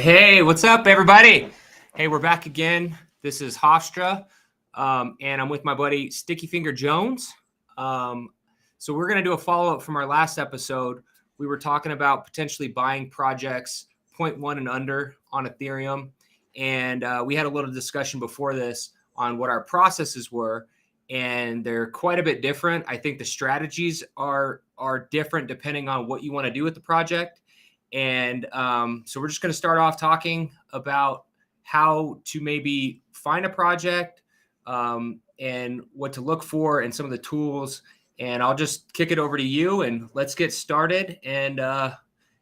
Hey, what's up, everybody? Hey, we're back again. This is Hofstra, and I'm with my buddy Sticky Finger Jones. So we're going to do a follow-up from our last episode. We were talking about potentially buying projects 0.1 and under on Ethereum, and we had a little discussion before this on what our processes were, and they're quite a bit different. I think the strategies are different depending on what you want to do with the project. And so we're just going to start off talking about how to maybe find a project and what to look for and some of the tools. And I'll just kick it over to you and let's get started. And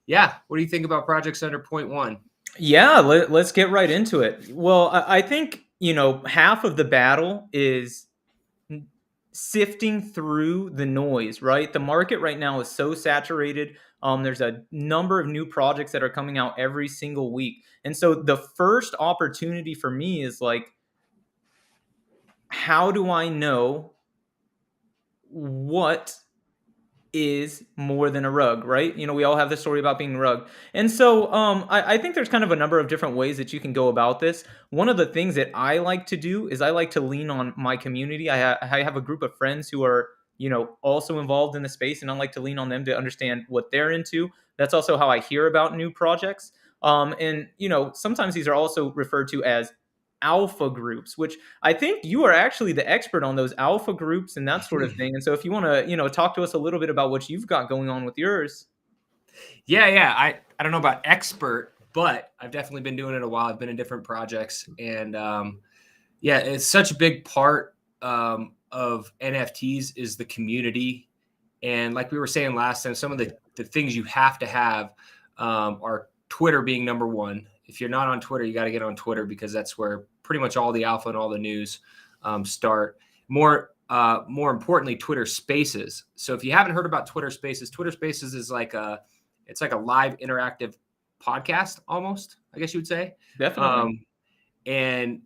yeah, what do you think about projects under 0.1? Yeah, let's get right into it. Well, I think, half of the battle is sifting through the noise, right? The market right now is so saturated. There's a number of new projects that are coming out every single week. And so the first opportunity for me is like, how do I know what is more than a rug, right? We all have the story about being a rug. And so I think there's kind of a number of different ways that you can go about this. One of the things that I like to do is I like to lean on my community. I have a group of friends who are, also involved in the space, and I like to lean on them to understand what they're into. That's also how I hear about new projects. And, sometimes these are also referred to as alpha groups, which I think you are actually the expert on those alpha groups and that sort of thing. And so if you want to, talk to us a little bit about what you've got going on with yours. Yeah. I don't know about expert, but I've definitely been doing it a while. I've been in different projects. And yeah, it's such a big part of NFTs is the community. And like we were saying last time, some of the things you have to have are Twitter being number one. If you're not on Twitter, you got to get on Twitter because that's where pretty much all the alpha and all the news start. More importantly, Twitter Spaces. So if you haven't heard about Twitter Spaces is it's like a live interactive podcast almost, I guess you would say. Definitely. And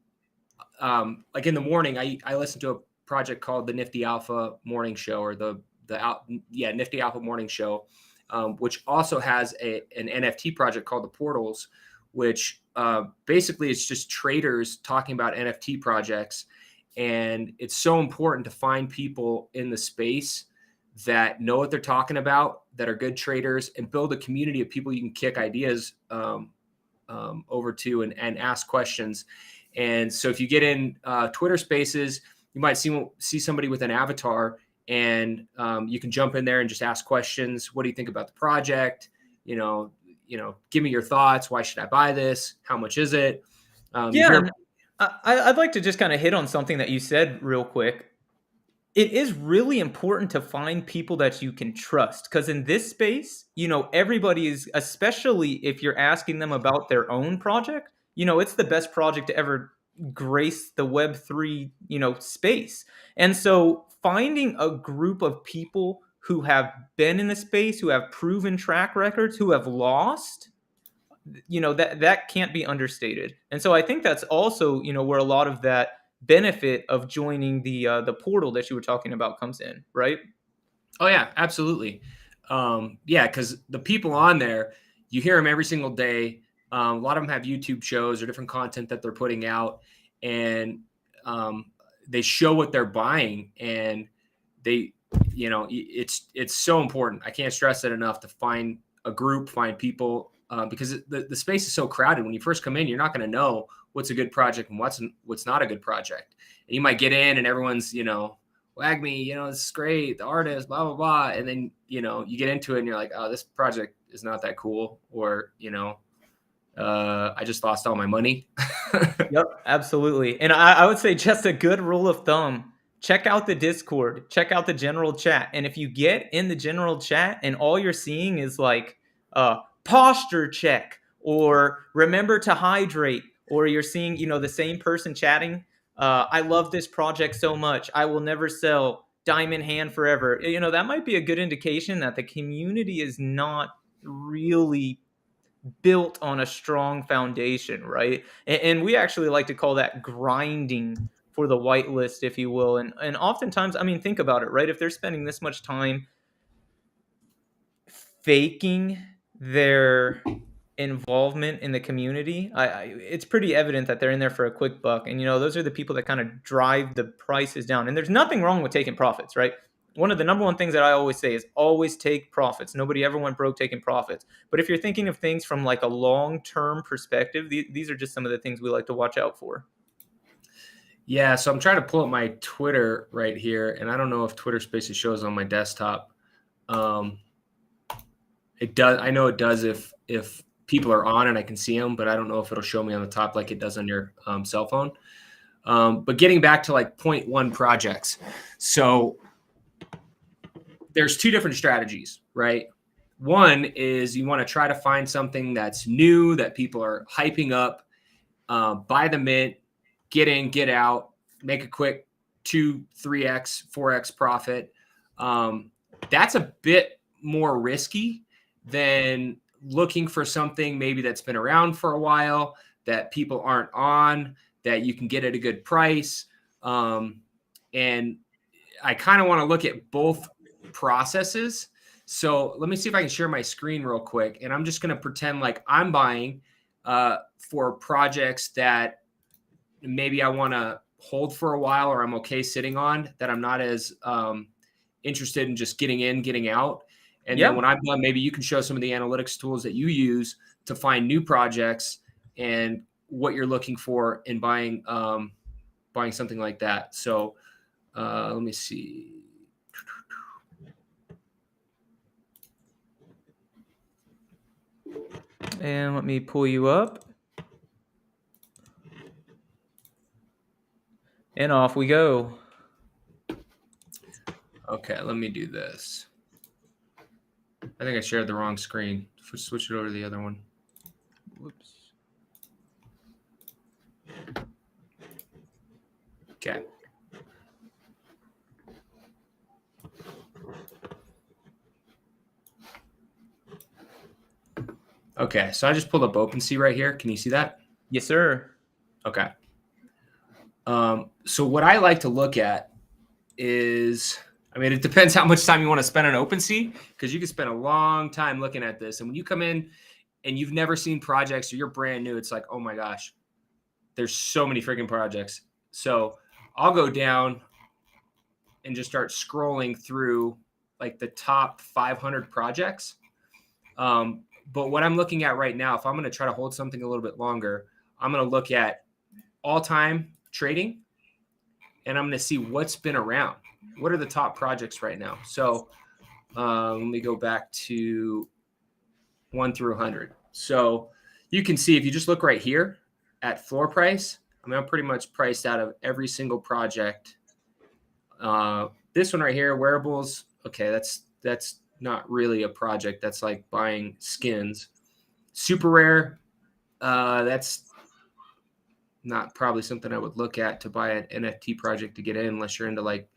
like in the morning, I listen to a project called the Nifty Alpha Morning Show or Nifty Alpha Morning Show, which also has an NFT project called the Portals, which basically it's just traders talking about NFT projects. And it's so important to find people in the space that know what they're talking about, that are good traders, and build a community of people you can kick ideas over to and ask questions. And so if you get in Twitter Spaces, you might see somebody with an avatar, and you can jump in there and just ask questions. What do you think about the project? Give me your thoughts. Why should I buy this? How much is it? And I'd like to just kind of hit on something that you said real quick. It is really important to find people that you can trust, because in this space, everybody is, especially if you're asking them about their own project, it's the best project to ever grace the Web3, space. And so finding a group of people who have been in the space, who have proven track records, who have lost, that can't be understated. And so I think that's also, where a lot of that benefit of joining the portal that you were talking about comes in, right? Oh yeah, absolutely. Yeah, because the people on there, you hear them every single day. A lot of them have YouTube shows or different content that they're putting out, and they show what they're buying, and it's so important. I can't stress it enough to find a group, find people, because the space is so crowded. When you first come in, you're not going to know what's a good project and what's not a good project. And you might get in and everyone's, WAGMI, this is great, the artist, blah, blah, blah. And then, you get into it and you're like, oh, this project is not that cool. Or, I just lost all my money. Yep, absolutely. And I would say just a good rule of thumb, check out the Discord, check out the general chat. And if you get in the general chat and all you're seeing is like posture check or remember to hydrate, or you're seeing, the same person chatting, I love this project so much, I will never sell, diamond hand forever. That might be a good indication that the community is not really built on a strong foundation, right? And we actually like to call that grinding for the whitelist, if you will. And oftentimes, I mean, think about it, right? If they're spending this much time faking their involvement in the community, it's pretty evident that they're in there for a quick buck. And, those are the people that kind of drive the prices down. And there's nothing wrong with taking profits, right? One of the number one things that I always say is always take profits. Nobody ever went broke taking profits. But if you're thinking of things from like a long-term perspective, these are just some of the things we like to watch out for. Yeah, so I'm trying to pull up my Twitter right here, and I don't know if Twitter Spaces shows on my desktop. It does. I know it does if people are on and I can see them, but I don't know if it'll show me on the top like it does on your cell phone. But getting back to like 0.1 projects. So there's two different strategies, right? One is you want to try to find something that's new that people are hyping up, buy the mint, get in, get out, make a quick 2, 3x, 4x profit. That's a bit more risky than looking for something maybe that's been around for a while, that people aren't on, that you can get at a good price. And I kind of want to look at both processes. So let me see if I can share my screen real quick. And I'm just going to pretend like I'm buying for projects that maybe I want to hold for a while, or I'm okay sitting on, that I'm not as interested in just getting in, getting out. And then when I'm done, maybe you can show some of the analytics tools that you use to find new projects and what you're looking for in buying something like that. So let me see. And let me pull you up. And off we go. Okay, let me do this. I think I shared the wrong screen. Switch it over to the other one. Whoops. Okay. Okay, so I just pulled up OpenC right here. Can you see that? Yes, sir. Okay. So what I like to look at is, I mean, it depends how much time you want to spend on OpenC, because you can spend a long time looking at this. And when you come in and you've never seen projects or you're brand new, it's like, oh my gosh, there's so many freaking projects. So I'll go down and just start scrolling through like the top 500 projects. But what I'm looking at right now, if I'm going to try to hold something a little bit longer, I'm going to look at all-time trading, and I'm going to see what's been around. What are the top projects right now? So let me go back to 1 through 100. So you can see if you just look right here at floor price, I mean, I'm pretty much priced out of every single project. This one right here, wearables. Okay, that's not really a project. That's like buying skins. Super rare. That's not probably something I would look at to buy an NFT project to get in, unless you're into like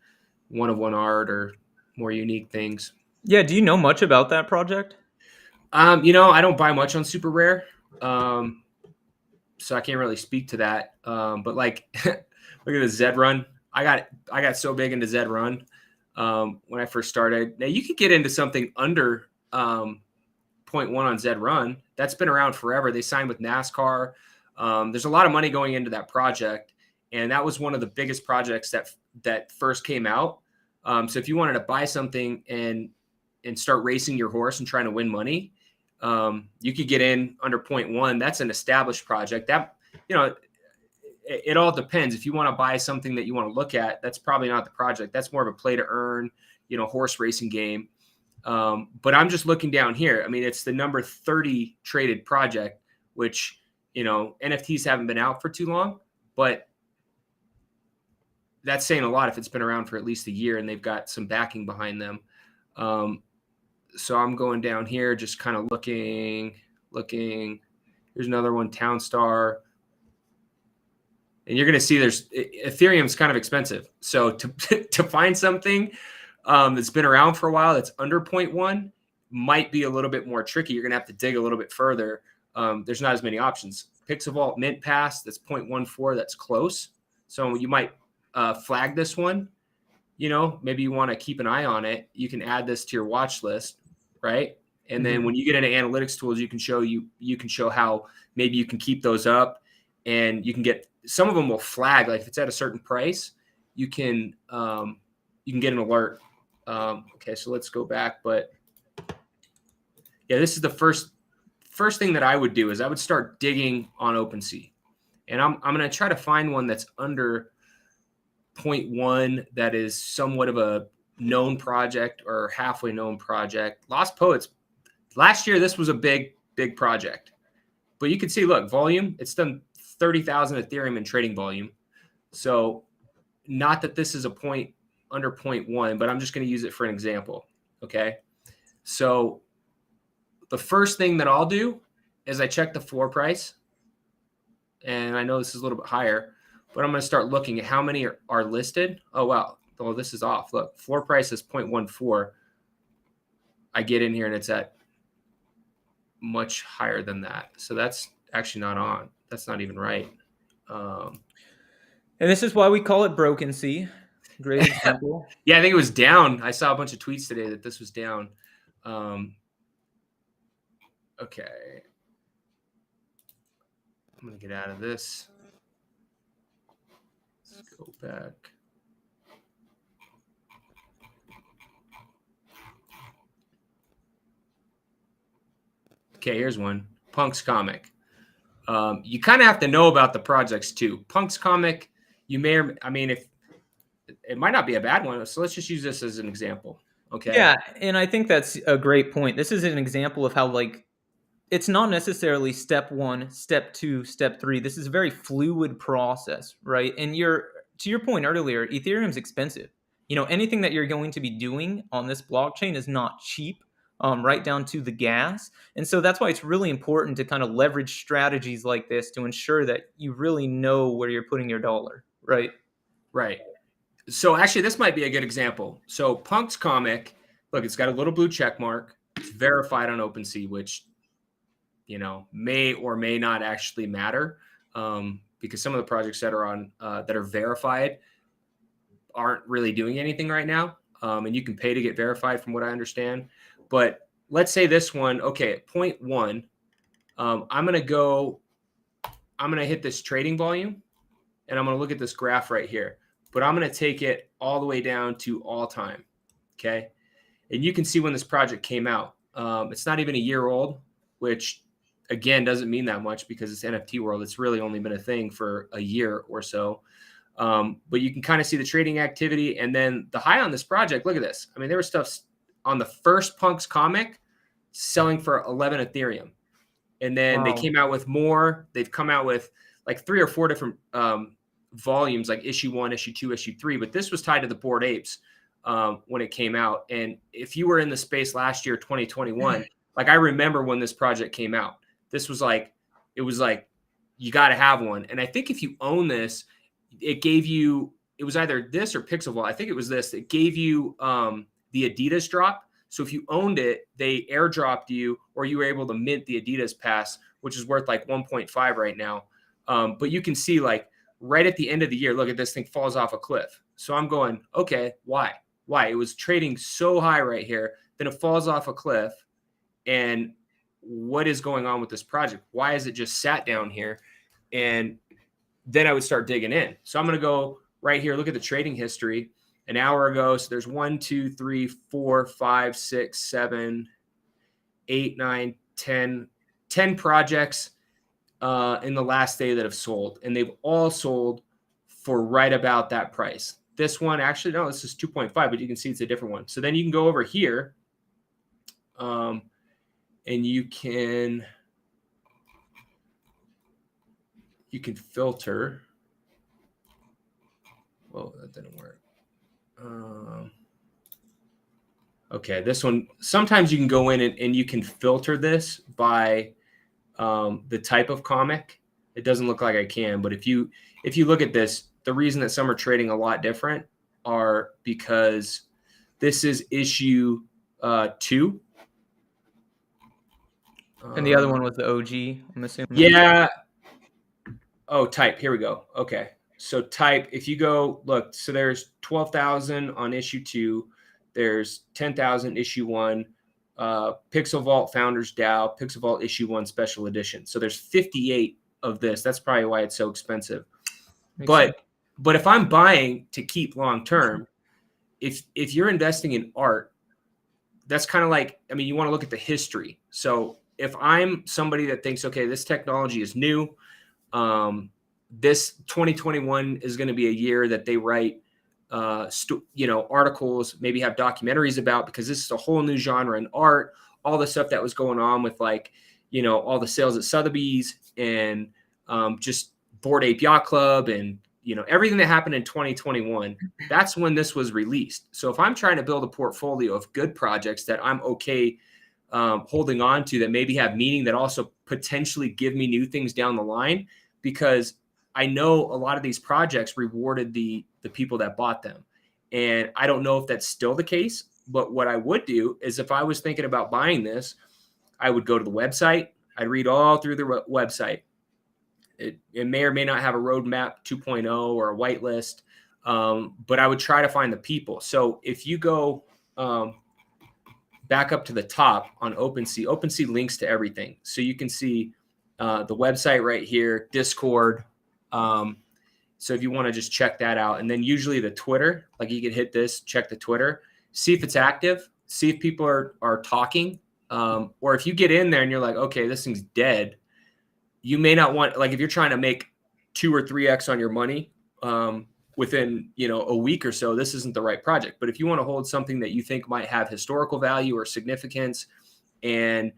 one-of-one art or more unique things. Yeah. Do you know much about that project? I don't buy much on super rare. So I can't really speak to that. But like, look at the Zed Run. I got so big into Zed Run when I first started. Now you could get into something under 0.1 on Zed Run. That's been around forever. They signed with NASCAR. There's a lot of money going into that project, and that was one of the biggest projects that first came out. So if you wanted to buy something and start racing your horse and trying to win money, you could get in under 0.1. That's an established project. That, it all depends. If you want to buy something that you want to look at, that's probably not the project. That's more of a play to earn, horse racing game. But I'm just looking down here. I mean, it's the number 30 traded project, which, NFTs haven't been out for too long, but that's saying a lot if it's been around for at least a year and they've got some backing behind them. So I'm going down here, just kind of looking. Here's another one, Townstar. And you're going to see Ethereum's kind of expensive. So to find something that's been around for a while that's under 0.1 might be a little bit more tricky. You're going to have to dig a little bit further. There's not as many options. Pixelvault Mint Pass, that's 0.14, that's close. So you might flag this one. Maybe you want to keep an eye on it. You can add this to your watch list, right? And then when you get into analytics tools, you can show how maybe you can keep those up, and you can get, some of them will flag, like if it's at a certain price, you can get an alert. Okay, so let's go back. But yeah, this is the first thing that I would do is I would start digging on OpenC. And I'm going to try to find one that's under 0.1 that is somewhat of a known project or halfway known project. Lost Poets, last year, this was a big project. But you can see, look, volume, it's done 30,000 Ethereum in trading volume. So not that this is a point under 0.1, but I'm just going to use it for an example. Okay. So the first thing that I'll do is I check the floor price. And I know this is a little bit higher, but I'm going to start looking at how many are listed. Oh, wow. Oh, this is off. Look, floor price is 0.14. I get in here and it's at much higher than that. So that's actually not on. That's not even right. And this is why we call it broken C. Great example. Yeah, I think it was down. I saw a bunch of tweets today that this was down. Okay. I'm going to get out of this. Let's go back. Okay, here's one. Punk's comic. You kind of have to know about the projects too. Punk's comic, you may or I mean, if it might not be a bad one. So let's just use this as an example. Okay. Yeah, and I think that's a great point. This is an example of how, like, it's not necessarily step 1, step 2, step 3. This is a very fluid process, right? And to your point earlier, Ethereum's expensive. You know, anything that you're going to be doing on this blockchain is not cheap, right down to the gas. And so that's why it's really important to kind of leverage strategies like this to ensure that you really know where you're putting your dollar, right? Right. So actually, this might be a good example. So Punk's comic, look, it's got a little blue check mark. It's verified on OpenC, which, you know, may or may not actually matter, because some of the projects that are on that are verified aren't really doing anything right now, and you can pay to get verified, from what I understand. But let's say this one, okay, at 0.1, I'm gonna hit this trading volume, and I'm gonna look at this graph right here. But I'm gonna take it all the way down to all time, okay? And you can see when this project came out. It's not even a year old, which again doesn't mean that much because it's NFT world. It's really only been a thing for a year or so. But you can kind of see the trading activity, and then the high on this project. Look at this. I mean, there was stuff on the first Punk's comic selling for 11 Ethereum, and then they came out with more. They've come out with like 3 or 4 different volumes, like issue 1, issue 2, issue 3. But this was tied to the Bored Apes when it came out. And if you were in the space last year, 2021, like I remember when this project came out, this was like, it was like, you got to have one. And I think if you own this, it gave you, it was either this or Pixelvault. I think it was this. It gave you the Adidas drop. So if you owned it, they airdropped you, or you were able to mint the Adidas pass, which is worth like 1.5 right now. But you can see, like, right at the end of the year, look at this thing falls off a cliff. So I'm going, okay, why? It was trading so high right here, then it falls off a cliff. And what is going on with this project? Why is it just sat down here? And then I would start digging in. So I'm going to go right here, look at the trading history an hour ago. So there's 1, 2, 3, 4, 5, 6, 7, 8, 9, 10 projects in the last day that have sold, and they've all sold for right about that price. This one, actually, no, this is 2.5, but you can see it's a different one. So then you can go over here, and you can filter. Whoa, that didn't work. Okay, this one, sometimes you can go in and you can filter this by the type of comic. It doesn't look like I can, but if you look at this, the reason that some are trading a lot different are because this is issue 2. And the other one was the OG, I'm assuming. Yeah. Oh, type. Here we go. Okay. So type, if you go look, so there's 12,000 on issue 2. There's 10,000 issue 1. Pixel Vault Founders DAO, Pixel Vault Issue 1 Special Edition. So there's 58 of this. That's probably why it's so expensive. But if I'm buying to keep long term, if you're investing in art, that's kind of like, I mean, you want to look at the history. So if I'm somebody that thinks, okay, this technology is new, this 2021 is going to be a year that they write, articles, maybe have documentaries about, because this is a whole new genre in art, all the stuff that was going on with all the sales at Sotheby's and just Bored Ape Yacht Club and, everything that happened in 2021, that's when this was released. So if I'm trying to build a portfolio of good projects that I'm okay holding on to, that maybe have meaning, that also potentially give me new things down the line, because I know a lot of these projects rewarded the people that bought them. And I don't know if that's still the case, but what I would do is, if I was thinking about buying this, I would go to the website. I'd read all through the website. It may or may not have a roadmap 2.0 or a whitelist, but I would try to find the people. So if you go back up to the top on OpenC links to everything. So you can see the website right here, Discord. So if you want to just check that out, and then usually the Twitter, like you can hit this, check the Twitter, see if it's active, see if people are talking. Or if you get in there and you're like, okay, this thing's dead, you may not want, like if you're trying to make 2 or 3x on your money within, a week or so, this isn't the right project. But if you want to hold something that you think might have historical value or significance, and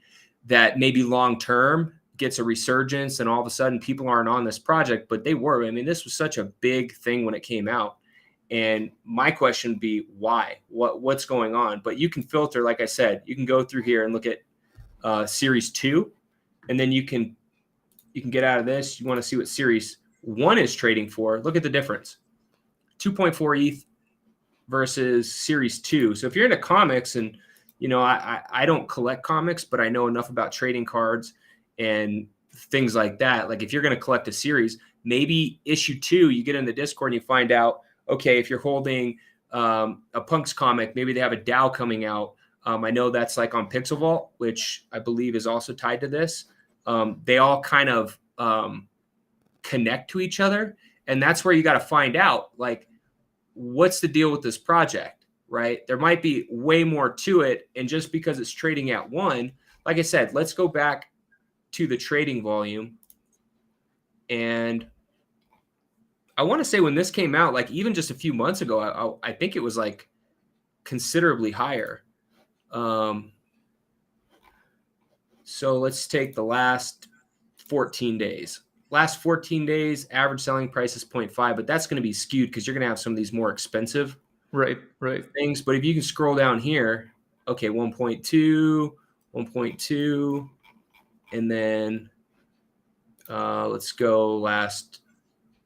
that maybe long-term gets a resurgence and all of a sudden people aren't on this project, but they were. I mean, this was such a big thing when it came out. And my question would be, why? What's going on? But you can filter, like I said, you can go through here and look at Series 2, and then you can get out of this. You want to see what Series 1 is trading for. Look at the difference. 2.4 ETH versus Series 2. So if you're into comics, and, I don't collect comics, but I know enough about trading cards and things like that. Like if you're going to collect a series, maybe issue 2, you get in the Discord and you find out, okay, if you're holding a Punks comic, maybe they have a DAO coming out. I know that's like on Pixel Vault, which I believe is also tied to this. They all kind of connect to each other. And that's where you got to find out, like, what's the deal with this project, right? There might be way more to it. And just because it's trading at 1, like I said, let's go back to the trading volume. And I want to say when this came out, like even just a few months ago, I think it was like considerably higher. So let's take the last 14 days. Last 14 days, average selling price is 0.5, but that's going to be skewed because you're going to have some of these more expensive things. But if you can scroll down here, okay, 1.2, 1.2, and then let's go last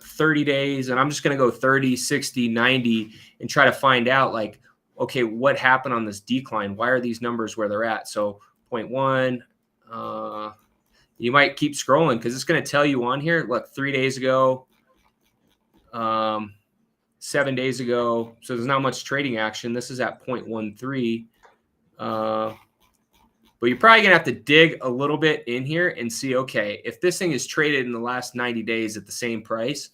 30 days. And I'm just going to go 30, 60, 90 and try to find out, like, okay, what happened on this decline? Why are these numbers where they're at? So 0.1, you might keep scrolling because it's going to tell you on here, look, 3 days ago, 7 days ago. So there's not much trading action. This is at 0.13. But you're probably going to have to dig a little bit in here and see, okay, if this thing is traded in the last 90 days at the same price,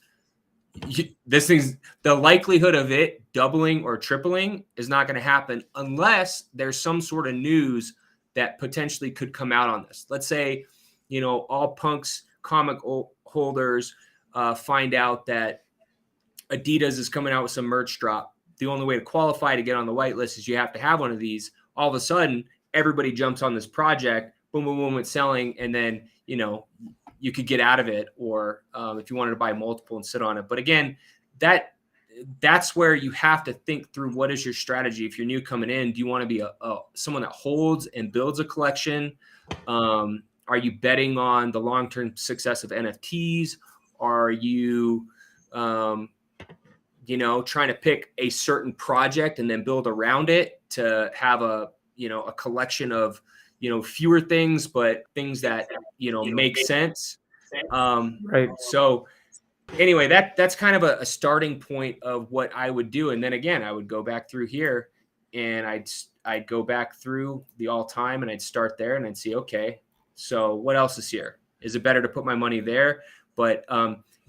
the likelihood of it doubling or tripling is not going to happen unless there's some sort of news that potentially could come out on this. Let's say, all Punks comic holders find out that Adidas is coming out with some merch drop. The only way to qualify to get on the whitelist is you have to have one of these. All of a sudden, everybody jumps on this project, boom, boom, boom, it's selling. And then, you could get out of it, or if you wanted to buy multiple and sit on it. But again, that's where you have to think through, what is your strategy? If you're new coming in, do you want to be someone that holds and builds a collection? Are you betting on the long-term success of NFTs? Are you, trying to pick a certain project and then build around it to have a collection of, fewer things, but things that, make sense. Right. So anyway, that's kind of a starting point of what I would do. And then again, I would go back through here and I'd go back through the all time, and I'd start there, and I'd see, okay, so what else is here? Is it better to put my money there? But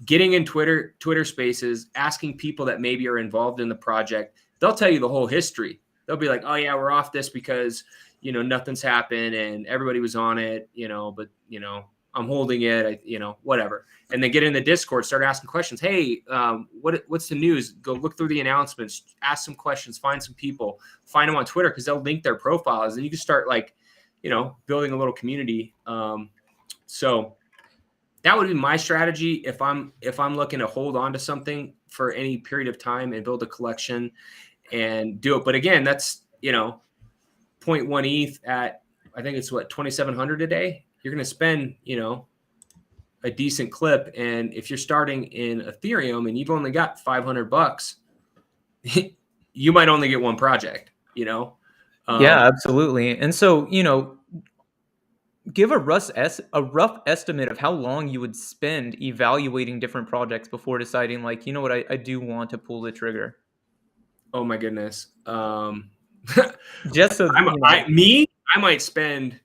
getting in Twitter Spaces, asking people that maybe are involved in the project, they'll tell you the whole history. They'll be like, oh yeah, we're off this because nothing's happened and everybody was on it, but I'm holding it, whatever. And then get in the Discord, start asking questions. Hey, what's the news? Go look through the announcements, ask some questions, find some people, find them on Twitter because they'll link their profiles, and you can start building a little community. So that would be my strategy if I'm looking to hold on to something for any period of time and build a collection and do it. But again, that's 0.1 ETH at, I think it's 2,700 a day. You're going to spend a decent clip, and if you're starting in Ethereum and you've only got $500, you might only get one project. Yeah, absolutely. And so give a rough estimate of how long you would spend evaluating different projects before deciding, like, what, I do want to pull the trigger. Oh my goodness. Just so I might spend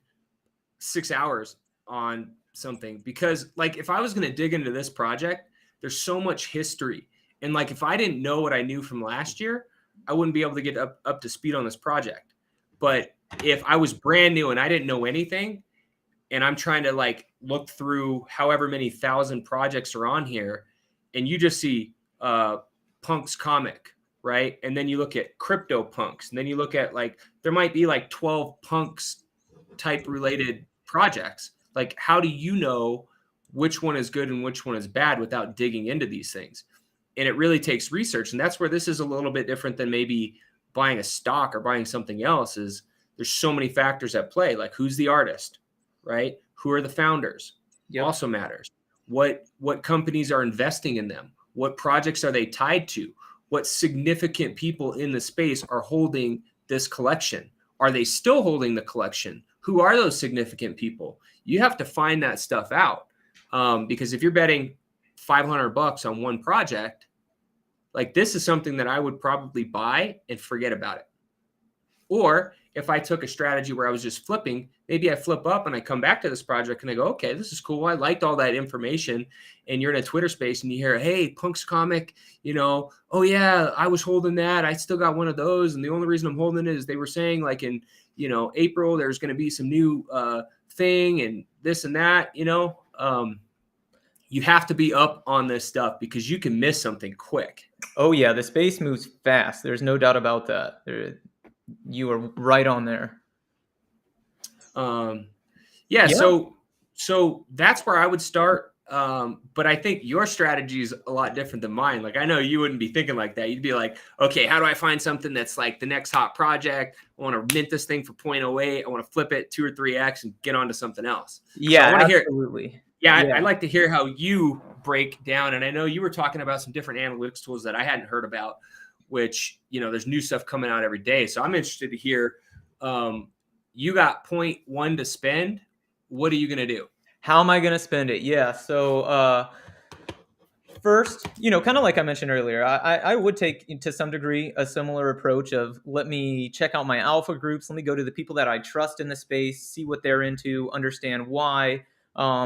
6 hours on something, because like if I was going to dig into this project, there's so much history, and like if I didn't know what I knew from last year, I wouldn't be able to get up to speed on this project. But if I was brand new and I didn't know anything, and I'm trying to like look through however many thousand projects are on here, and you just see Punk's comic, right? And then you look at Crypto Punks, and then you look at there might be 12 Punks type related projects. Like, how do you know which one is good and which one is bad without digging into these things? And it really takes research. And that's where this is a little bit different than maybe buying a stock or buying something else. Is there's so many factors at play, like who's the artist, right? Who are the founders? Yep. Also matters. What companies are investing in them? What projects are they tied to? What significant people in the space are holding this collection? Are they still holding the collection? Who are those significant people? You have to find that stuff out, because if you're betting $500 on one project, like this is something that I would probably buy and forget about it. Or if I took a strategy where I was just flipping, maybe I flip up and I come back to this project and I go, okay, this is cool. I liked all that information. And you're in a Twitter space and you hear, hey, Punk's comic, oh yeah, I was holding that. I still got one of those. And the only reason I'm holding it is they were saying like in, April, there's going to be some new thing and this and that, you have to be up on this stuff because you can miss something quick. Oh yeah. The space moves fast. There's no doubt about that. You are right on there. Yeah. So that's where I would start. But I think your strategy is a lot different than mine. Like, I know you wouldn't be thinking like that. You'd be like, okay, how do I find something that's like the next hot project? I want to mint this thing for 0.08. I want to flip it 2 or 3x and get onto something else. Yeah, so I absolutely. I'd like to hear how you break down. And I know you were talking about some different analytics tools that I hadn't heard about, which, there's new stuff coming out every day. So I'm interested to hear, you got 0.1 to spend. What are you going to do? How am I going to spend it? Yeah. So, first, kind of like I mentioned earlier, I would take to some degree a similar approach of, let me check out my alpha groups. Let me go to the people that I trust in the space, see what they're into, understand why,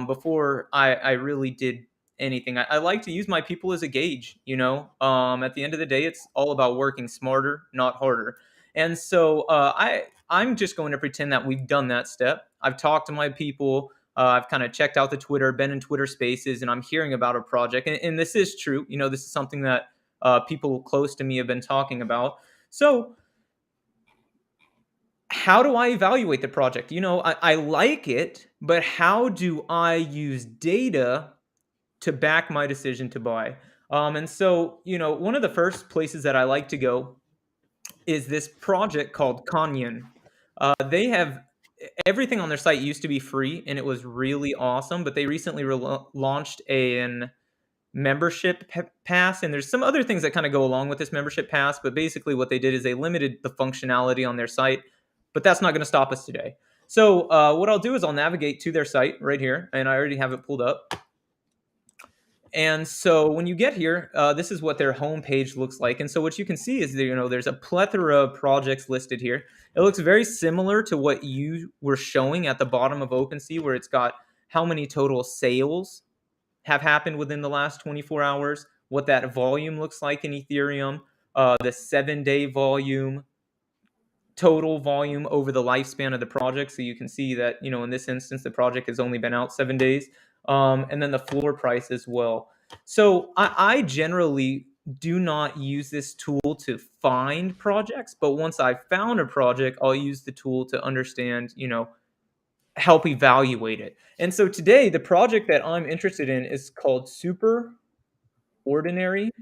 before I really did anything. I like to use my people as a gauge. At the end of the day, it's all about working smarter, not harder. And so I'm just going to pretend that we've done that step. I've talked to my people. I've kind of checked out the Twitter, been in Twitter spaces, and I'm hearing about a project. And this is true. This is something that people close to me have been talking about. So how do I evaluate the project? I like it, but how do I use data to back my decision to buy? And so, one of the first places that I like to go is this project called Kanyen. They have everything on their site used to be free, and it was really awesome, but they recently launched an membership pass, and there's some other things that kind of go along with this membership pass, but basically what they did is they limited the functionality on their site, but that's not going to stop us today. So what I'll do is I'll navigate to their site right here, and I already have it pulled up. And so when you get here, this is what their homepage looks like. And so what you can see is that, there's a plethora of projects listed here. It looks very similar to what you were showing at the bottom of OpenC, where it's got how many total sales have happened within the last 24 hours, what that volume looks like in Ethereum, the 7-day volume, total volume over the lifespan of the project. So you can see that, in this instance, the project has only been out 7 days. And then the floor price as well. So I generally do not use this tool to find projects, but once I've found a project, I'll use the tool to understand, help evaluate it. And so today, the project that I'm interested in is called Super Ordinary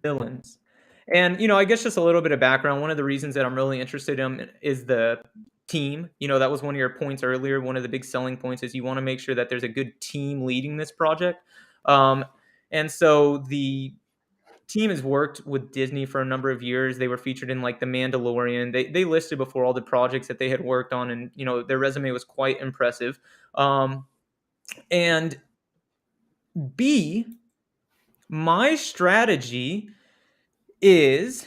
Villains. And, I guess just a little bit of background. One of the reasons that I'm really interested in is the team. That was one of your points earlier. One of the big selling points is you want to make sure that there's a good team leading this project. And so the team has worked with Disney for a number of years. They were featured in like The Mandalorian. They listed before all the projects that they had worked on, and their resume was quite impressive. And B, my strategy is,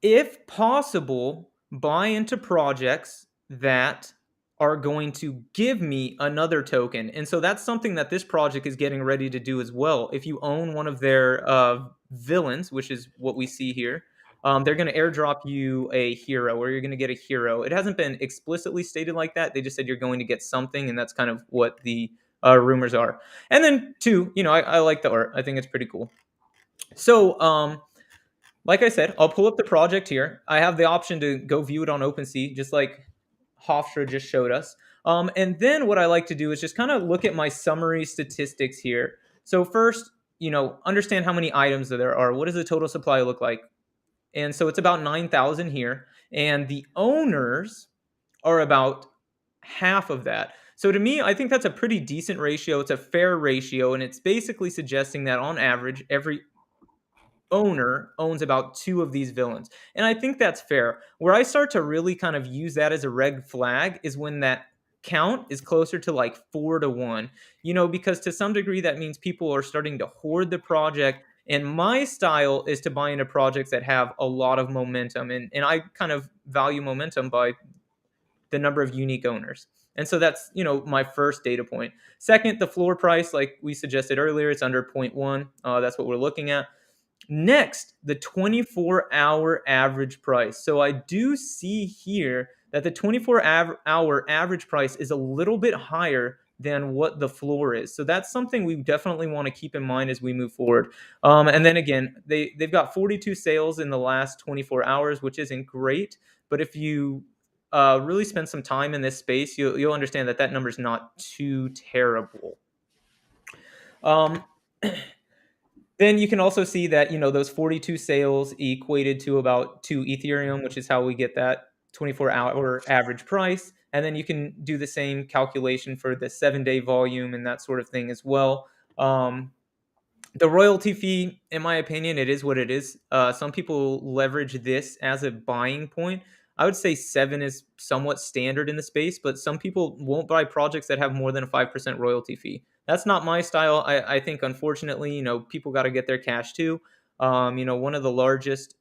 if possible, buy into projects that are going to give me another token. And so that's something that this project is getting ready to do as well. If you own one of their villains, which is what we see here, they're going to airdrop you a hero, or you're going to get a hero. It hasn't been explicitly stated like that. They just said you're going to get something, and that's kind of what the rumors are. And then two, I like the art. I think it's pretty cool. So, like I said, I'll pull up the project here. I have the option to go view it on OpenC, just like Hofstra just showed us. And then what I like to do is just kind of look at my summary statistics here. So first, understand how many items there are. What does the total supply look like? And so it's about 9,000 here. And the owners are about half of that. So to me, I think that's a pretty decent ratio. It's a fair ratio. And it's basically suggesting that on average, every owner owns about 2 of these villains. And I think that's fair. Where I start to really kind of use that as a red flag is when that count is closer to like 4-1, because to some degree that means people are starting to hoard the project. And my style is to buy into projects that have a lot of momentum. And I kind of value momentum by the number of unique owners. And so that's, my first data point. Second, the floor price, like we suggested earlier, it's under 0.1. That's what we're looking at. Next, the 24-hour average price. So I do see here that the 24-hour average price is a little bit higher than what the floor is. So that's something we definitely want to keep in mind as we move forward. And then again, they've got 42 sales in the last 24 hours, which isn't great. But if you really spend some time in this space, you'll understand that number is not too terrible. Then you can also see that, those 42 sales equated to about 2 Ethereum, which is how we get that 24-hour average price. And then you can do the same calculation for the 7-day volume and that sort of thing as well. The royalty fee, in my opinion, it is what it is. Some people leverage this as a buying point. I would say 7 is somewhat standard in the space, but some people won't buy projects that have more than a 5% royalty fee. That's not my style. I think, unfortunately, people got to get their cash too. One of the largest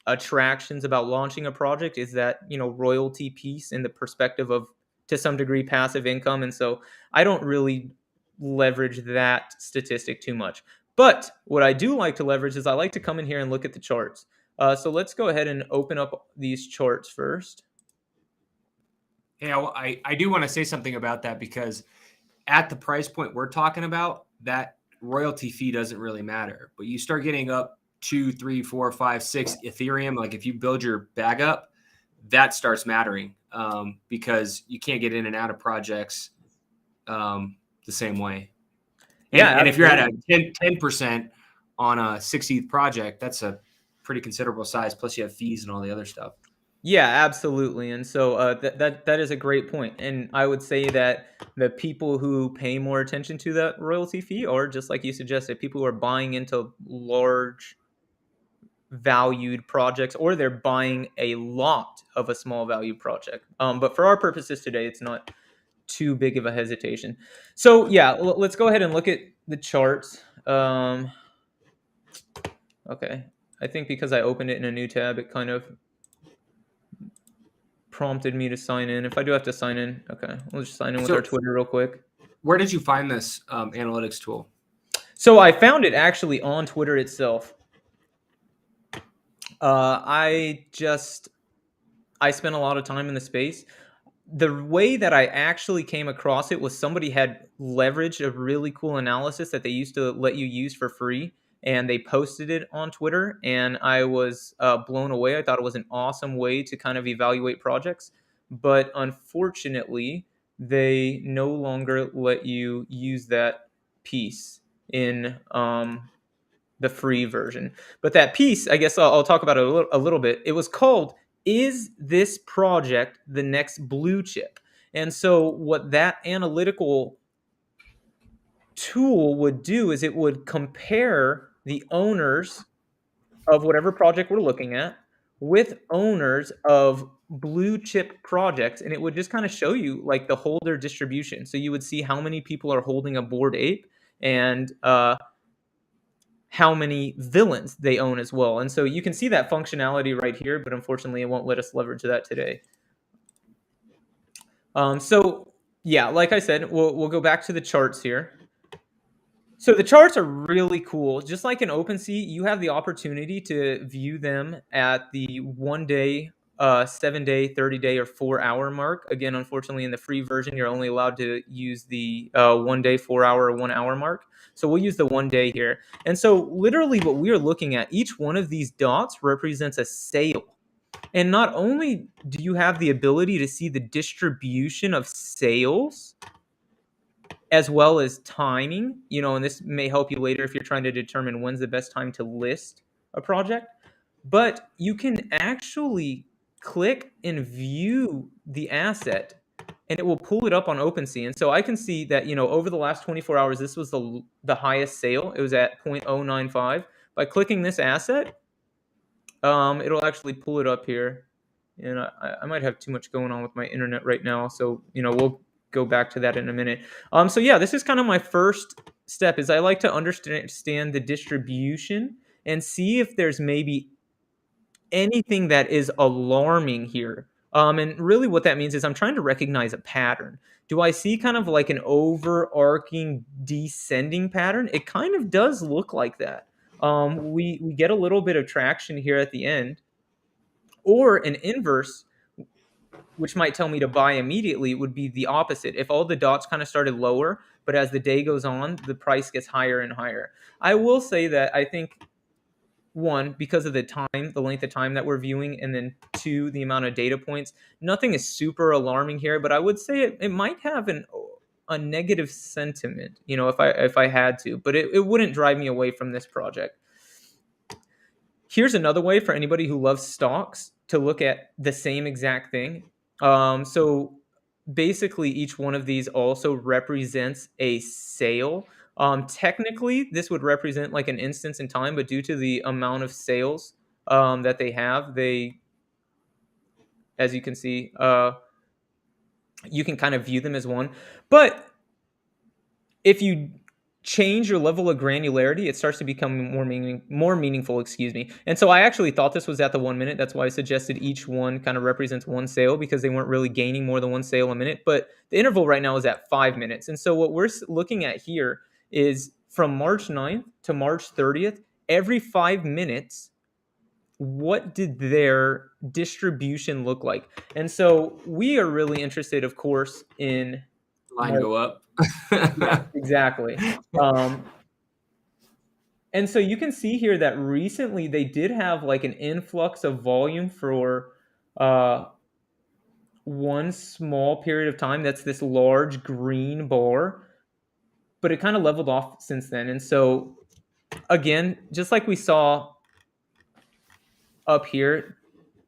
attractions about launching a project is that, royalty piece in the perspective of, to some degree, passive income. And so I don't really leverage that statistic too much. But what I do like to leverage is I like to come in here and look at the charts. So let's go ahead and open up these charts first. Yeah, I do want to say something about that, because at the price point we're talking about, that royalty fee doesn't really matter. But you start getting up 2, 3, 4, 5, 6 Ethereum, like if you build your bag up, that starts mattering, because you can't get in and out of projects the same way. And if you're at a 10% on a 60th project, that's a pretty considerable size. Plus you have fees and all the other stuff. Yeah, absolutely. And so that is a great point. And I would say that the people who pay more attention to that royalty fee are, just like you suggested, people who are buying into large valued projects, or they're buying a lot of a small value project. But for our purposes today, it's not too big of a hesitation. So yeah, let's go ahead and look at the charts. Okay, I think because I opened it in a new tab, it kind of prompted me to sign in. If I do have to sign in, okay, we'll just sign in with our Twitter real quick. Where did you find this analytics tool? So I found it actually on Twitter itself. I spent a lot of time in the space. The way that I actually came across it was somebody had leveraged a really cool analysis that they used to let you use for free, and they posted it on Twitter, and I was blown away. I thought it was an awesome way to kind of evaluate projects, but unfortunately, they no longer let you use that piece in the free version. But that piece, I guess I'll talk about it a little bit. It was called, "Is this project the next blue chip?" And so what that analytical tool would do is it would compare the owners of whatever project we're looking at with owners of blue chip projects, and it would just kind of show you like the holder distribution. So you would see how many people are holding a Bored Ape, and how many villains they own as well. And so you can see that functionality right here, but unfortunately it won't let us leverage that today. So yeah, like I said, we'll go back to the charts here. So the charts are really cool. Just like in OpenC, you have the opportunity to view them at the 1 day, 7 day, 30 day, or 4 hour mark. Again, unfortunately, in the free version, you're only allowed to use the 1 day, 4 hour, or 1 hour mark. So we'll use the 1 day here. And so literally what we are looking at, each one of these dots represents a sale. And not only do you have the ability to see the distribution of sales, as well as timing, and this may help you later if you're trying to determine when's the best time to list a project, but you can actually click and view the asset, and it will pull it up on OpenC. And so I can see that, over the last 24 hours, this was the highest sale. It was at 0.095. By clicking this asset, it'll actually pull it up here. And I might have too much going on with my internet right now, so we'll go back to that in a minute. So yeah, this is kind of my first step, is I like to understand the distribution and see if there's maybe anything that is alarming here. And really what that means is I'm trying to recognize a pattern. Do I see kind of like an overarching descending pattern? It kind of does look like that. We get a little bit of traction here at the end, or an inverse, which might tell me to buy immediately, would be the opposite. If all the dots kind of started lower, but as the day goes on, the price gets higher and higher. I will say that I think, one, because of the length of time that we're viewing, and then two, the amount of data points, nothing is super alarming here, but I would say it might have a negative sentiment, if I had to, but it wouldn't drive me away from this project. Here's another way for anybody who loves stocks to look at the same exact thing. So basically, each one of these also represents a sale. Technically, this would represent like an instance in time, but due to the amount of sales that they have, as you can see, you can kind of view them as one. But if you change your level of granularity, it starts to become more meaningful, And so I actually thought this was at the 1 minute. That's why I suggested each one kind of represents one sale, because they weren't really gaining more than one sale a minute. But the interval right now is at 5 minutes. And so what we're looking at here is from March 9th to March 30th, every 5 minutes, what did their distribution look like? And so we are really interested, of course, in line go up. Yeah, exactly. And so you can see here that recently they did have like an influx of volume for one small period of time. That's this large green bar, but it kind of leveled off since then. And so again, just like we saw up here,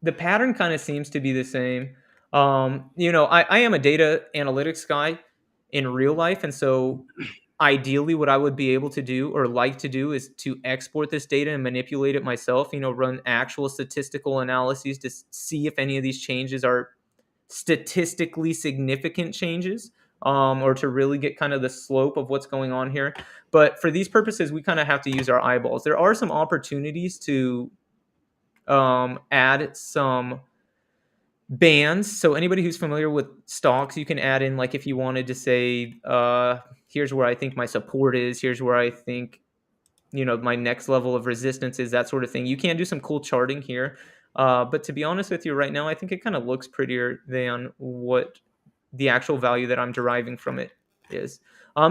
the pattern kind of seems to be the same. I am a data analytics guy in real life, and so ideally what I would be able to do, or like to do, is to export this data and manipulate it myself, run actual statistical analyses to see if any of these changes are statistically significant changes. or to really get kind of the slope of what's going on here. But for these purposes, we kind of have to use our eyeballs. There are some opportunities to add some bands. So anybody who's familiar with stocks, you can add in, like, if you wanted to say, here's where I think my support is, here's where I think, my next level of resistance is, that sort of thing. You can do some cool charting here. But to be honest with you right now, I think it kind of looks prettier than what the actual value that I'm deriving from it is.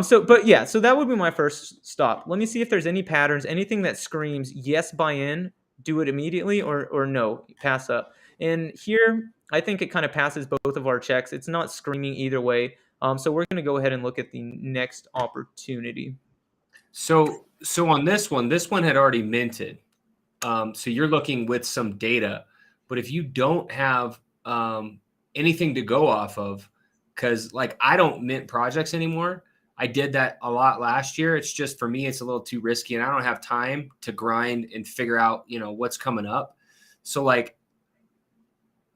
So that would be my first stop. Let me see if there's any patterns, anything that screams, yes, buy in, do it immediately, or no, pass up. And here, I think it kind of passes both of our checks. It's not screaming either way. So we're going to go ahead and look at the next opportunity. So on this one had already minted. So you're looking with some data, but if you don't have anything to go off of, because like I don't mint projects anymore. I did that a lot last year. It's just, for me, it's a little too risky, and I don't have time to grind and figure out, what's coming up. So like,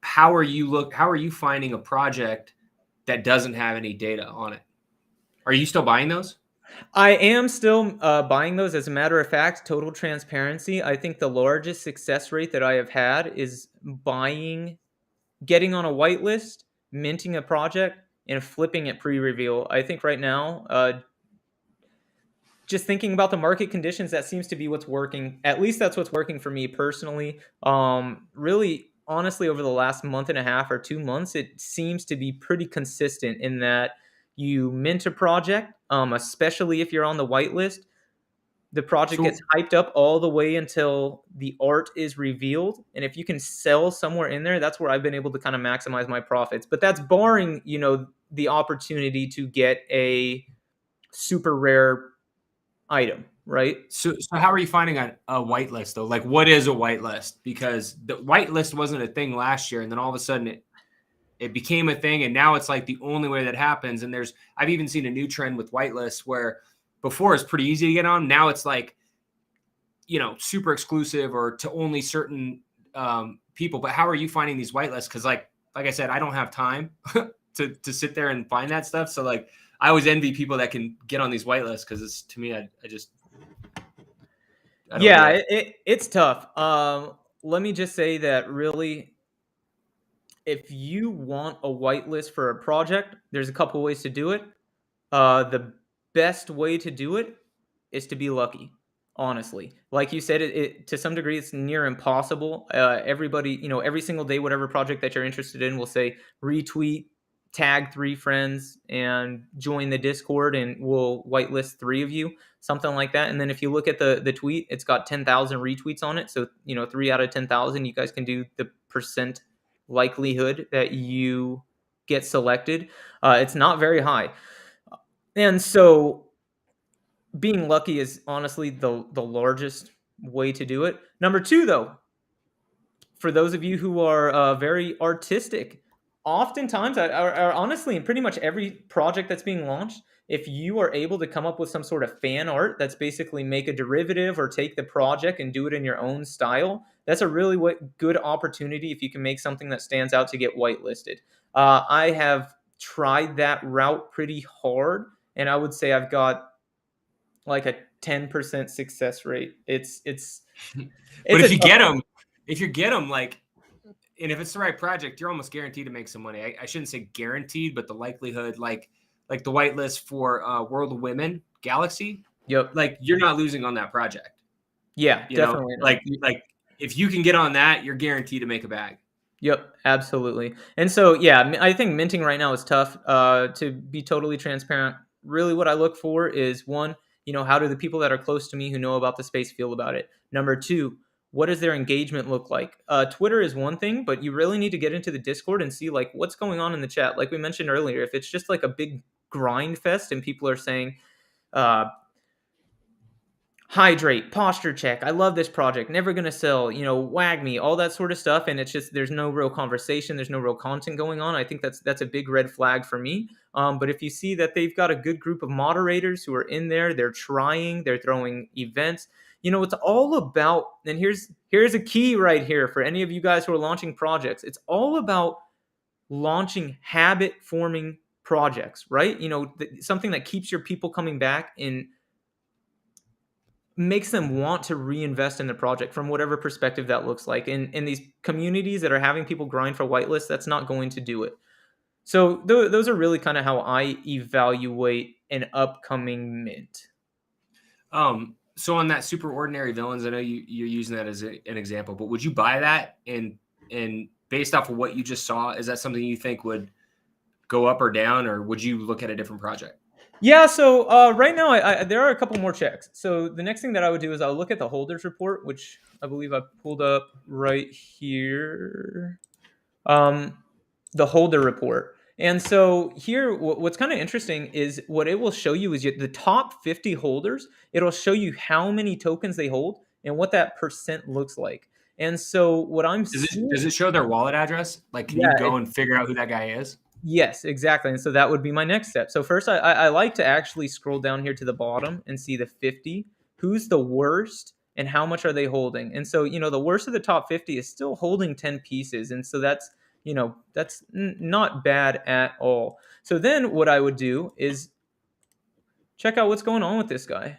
how are you finding a project that doesn't have any data on it? Are you still buying those? I am still buying those. As a matter of fact, total transparency, I think the largest success rate that I have had is getting on a whitelist, minting a project, and flipping it pre-reveal. I think right now, just thinking about the market conditions, that seems to be what's working. At least that's what's working for me personally. Really, honestly, over the last month and a half or 2 months, it seems to be pretty consistent in that you mint a project, especially if you're on the whitelist. The project gets hyped up all the way until the art is revealed. And if you can sell somewhere in there, that's where I've been able to kind of maximize my profits. But that's barring, the opportunity to get a super rare item, right? So how are you finding a whitelist though? Like, what is a whitelist? Because the whitelist wasn't a thing last year, and then all of a sudden it became a thing, and now it's like the only way that happens. And I've even seen a new trend with whitelists where before it's pretty easy to get on. Now it's like, super exclusive or to only certain people. But how are you finding these whitelists? Because like I said, I don't have time to sit there and find that stuff. So like, I always envy people that can get on these whitelists, because it's, to me, I don't it's tough. Let me just say that really, if you want a whitelist for a project, there's a couple ways to do it. The best way to do it is to be lucky. Honestly, like you said, it to some degree it's near impossible. Everybody, every single day, whatever project that you're interested in will say retweet, tag 3 friends, and join the Discord, and we'll whitelist 3 of you, something like that. And then if you look at the tweet, it's got 10,000 retweets on it. So 3 out of 10,000, you guys can do the percent likelihood that you get selected. It's not very high, and so being lucky is honestly the largest way to do it. Number 2, though, for those of you who are very artistic, oftentimes, or honestly, in pretty much every project that's being launched, if you are able to come up with some sort of fan art that's basically make a derivative or take the project and do it in your own style, that's a really good opportunity if you can make something that stands out to get whitelisted. I have tried that route pretty hard, and I would say I've got like a 10% success rate. It's but if you get them, like, and if it's the right project, you're almost guaranteed to make some money. I shouldn't say guaranteed, but the likelihood, like the whitelist for World of Women Galaxy. Yep. Like, you're not losing on that project. Yeah, definitely. Like if you can get on that, you're guaranteed to make a bag. Yep, absolutely. And so, yeah, I think minting right now is tough. To be totally transparent, really what I look for is, one, how do the people that are close to me who know about the space feel about it? Number 2, what does their engagement look like? Twitter is one thing, but you really need to get into the Discord and see like what's going on in the chat. Like we mentioned earlier, if it's just like a big grind fest and people are saying, hydrate, posture check, I love this project, never gonna sell, wag me, all that sort of stuff, and it's just there's no real conversation, there's no real content going on, I think that's a big red flag for me. But if you see that they've got a good group of moderators who are in there, they're throwing events, it's all about, and here's a key right here for any of you guys who are launching projects. It's all about launching habit forming projects, right? Something that keeps your people coming back and makes them want to reinvest in the project from whatever perspective that looks like. And in these communities that are having people grind for whitelist, that's not going to do it. So those are really kind of how I evaluate an upcoming mint. So on that super ordinary villains, I know you're using that as an example, but would you buy that? And based off of what you just saw, is that something you think would go up or down, or would you look at a different project? Yeah, so right now there are a couple more checks. So the next thing that I would do is I'll look at the holders report, which I believe I pulled up right here. The holder report. And so here, what's kind of interesting is what it will show you is the top 50 holders. It'll show you how many tokens they hold and what that percent looks like. And so what I'm seeing, does it show their wallet address? Like, can you go and figure out who that guy is? Yes, exactly. And so that would be my next step. So first, I like to actually scroll down here to the bottom and see the 50. Who's the worst and how much are they holding? And so, the worst of the top 50 is still holding 10 pieces. And so that's not bad at all. So then what I would do is check out what's going on with this guy.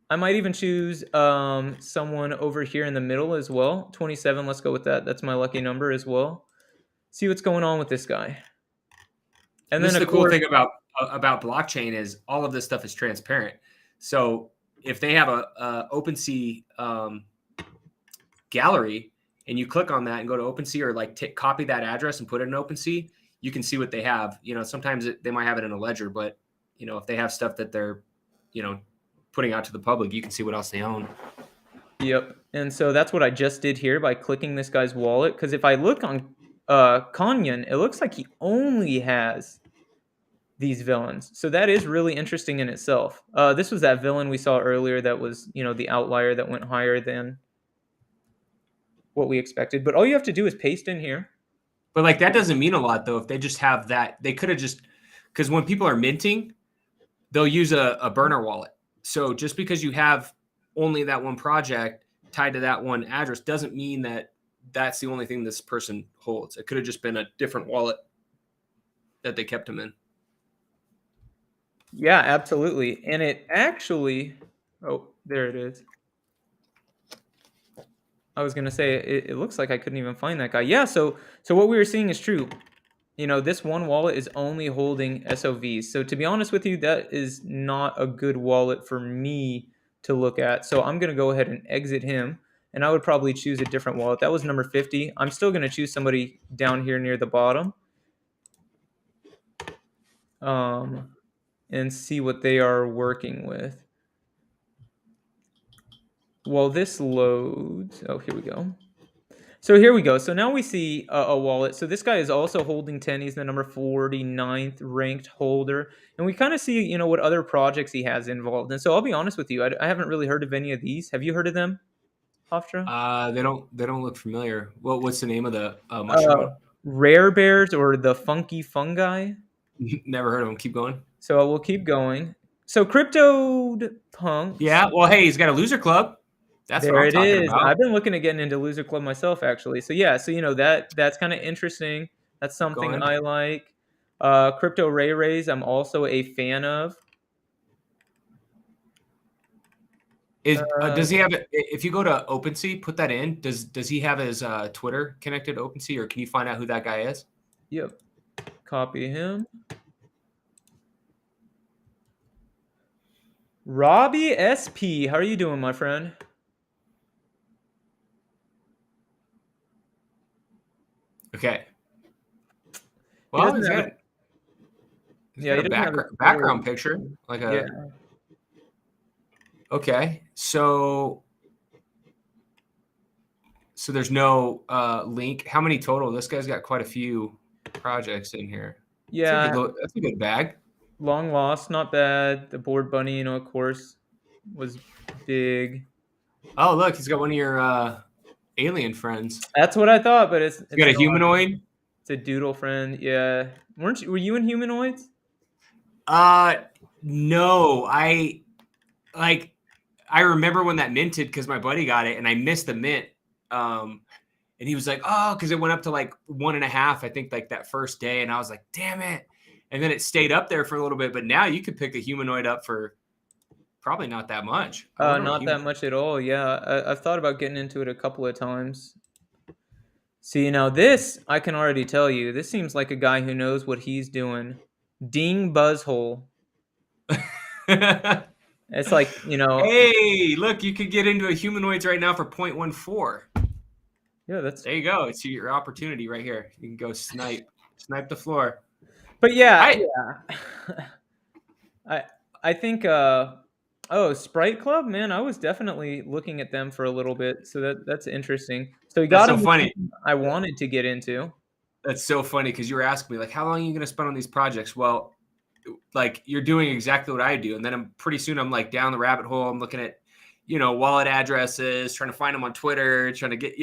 I might even choose someone over here in the middle as well. 27, let's go with that. That's my lucky number as well. See what's going on with this guy. And then the cool thing about blockchain is all of this stuff is transparent. So if they have a OpenC gallery and you click on that and go to OpenC, or like copy that address and put it in OpenC, you can see what they have. Sometimes they might have it in a ledger, but if they have stuff that they're putting out to the public, you can see what else they own. Yep. And so that's what I just did here by clicking this guy's wallet. Because if I look on Kanyan, it looks like he only has these villains. So that is really interesting in itself. This was that villain we saw earlier that was, the outlier that went higher than what we expected. But all you have to do is paste in here. But like that doesn't mean a lot though. If they just have that, they could have just, because when people are minting, they'll use a burner wallet. So just because you have only that one project tied to that one address doesn't mean that that's the only thing this person holds. It could have just been a different wallet that they kept them in. Yeah, absolutely. And it actually, oh, there it is. I was going to say, it looks like I couldn't even find that guy. Yeah, so what we were seeing is true. This one wallet is only holding SOVs. So to be honest with you, that is not a good wallet for me to look at. So I'm going to go ahead and exit him. And I would probably choose a different wallet. That was number 50. I'm still going to choose somebody down here near the bottom. And see what they are working with. While this loads, oh, here we go. So here we go. So now we see a wallet. So this guy is also holding 10. He's the number 49th ranked holder. And we kind of see, what other projects he has involved. And so I'll be honest with you. I haven't really heard of any of these. Have you heard of them, Hofstra? They don't look familiar. What's the name of the mushroom? Rare Bears or the Funky Fungi? Never heard of them. Keep going. So we'll keep going. So Crypto Punk. Yeah. Well, hey, he's got a loser club. That's there what I'm talking about. I've been looking at getting into loser club myself, actually. So yeah, so that's kind of interesting. That's something I like. Crypto Ray Rays, I'm also a fan of. Does he have it? If you go to OpenC, put that in. Does he have his Twitter connected to OpenC, or can you find out who that guy is? Yep. Copy him. Robbie SP, how are you doing, my friend? Okay. Well, he's got a background picture, like a. Yeah. Okay, so there's no link. How many total? This guy's got quite a few projects in here. Yeah, that's a good bag. Long Lost, not bad. The Board Bunny, of course, was big. Oh, look, he's got one of your alien friends. That's what I thought, but it's got a humanoid. It's a doodle friend. Yeah, were you in Humanoids? No, I remember when that minted because my buddy got it and I missed the mint. And And he was like, oh, because it went up to like 1.5, I think, like that first day. And I was like, damn it. And then it stayed up there for a little bit. But now you could pick a humanoid up for probably not that much. I wonder what Not that much at all. Yeah, I've thought about getting into it a couple of times. See, now this, I can already tell you, this seems like a guy who knows what he's doing. Ding Buzzhole. It's like, Hey, look, you could get into a humanoids right now for 0.14. yeah, that's. There you go. It's your opportunity right here. You can go snipe the floor. But yeah, I think Sprite Club, man, I was definitely looking at them for a little bit, so that's interesting. So you got That's so funny. I wanted to get into. That's so funny because you were asking me like, how long are you going to spend on these projects? Well, like you're doing exactly what I do, and then I'm pretty soon I'm like down the rabbit hole. I'm looking at, wallet addresses, trying to find them on Twitter, trying to get,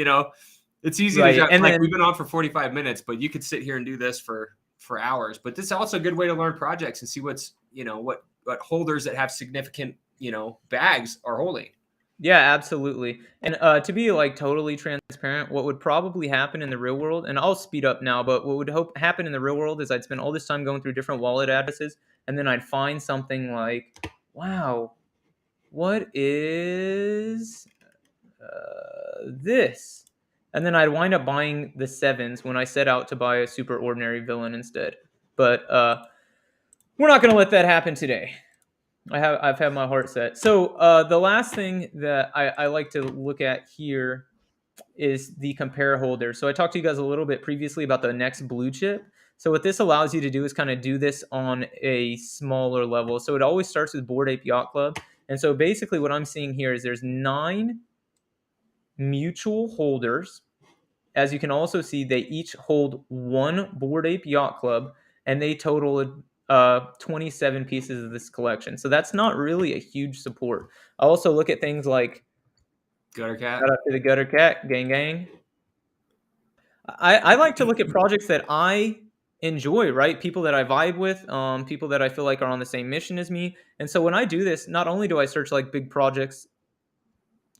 it's easy to And like then, we've been on for 45 minutes, but you could sit here and do this for hours. But this is also a good way to learn projects and see what's, what holders that have significant, bags are holding. yeah, absolutely. And to be like totally transparent, what would probably happen in the real world, and I'll speed up now, but what would happen in the real world is I'd spend all this time going through different wallet addresses, and then I'd find something like, wow, what is this? And then I'd wind up buying the sevens when I set out to buy a super ordinary villain instead. But we're not going to let that happen today. I've had my heart set. So the last thing that I like to look at here is the compare holder. So I talked to you guys a little bit previously about the next blue chip. So what this allows you to do is kind of do this on a smaller level. So it always starts with Bored Ape Yacht Club. And so basically what I'm seeing here is there's 9 mutual holders. As you can also see, they each hold 1 Bored Ape Yacht Club, and they total 27 pieces of this collection. So that's not really a huge support. I also look at things like Gutter Cat. shout out to the Gutter Cat, gang gang. I like to look at projects that I enjoy, right? People that I vibe with, people that I feel like are on the same mission as me. And so when I do this, not only do I search like big projects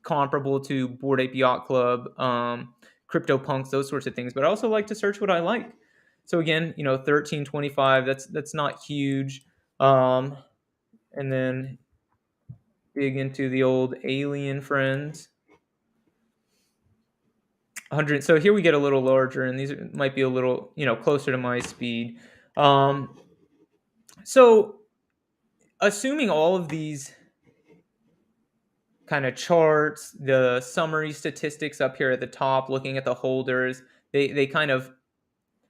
comparable to Bored Ape Yacht Club, CryptoPunks, those sorts of things, but I also like to search what I like. So again, 1325, that's not huge. And then dig into the old alien friends. 100. So here we get a little larger, and these might be a little, closer to my speed. So assuming all of these kind of charts, the summary statistics up here at the top, looking at the holders, they kind of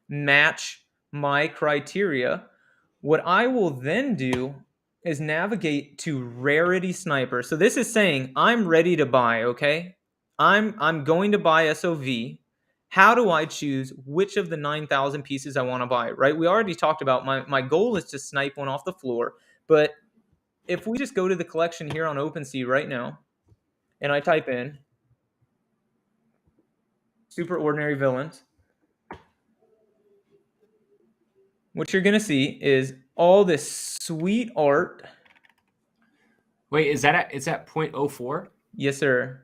match my criteria. What I will then do is navigate to Rarity Sniper. So this is saying I'm ready to buy, okay? I'm going to buy SOV. How do I choose which of the 9,000 pieces I want to buy, right? We already talked about my goal is to snipe one off the floor, but if we just go to the collection here on OpenC right now, and I type in super ordinary villains, what you're going to see is all this sweet art. Wait, is that it's at 0.04? Yes, sir.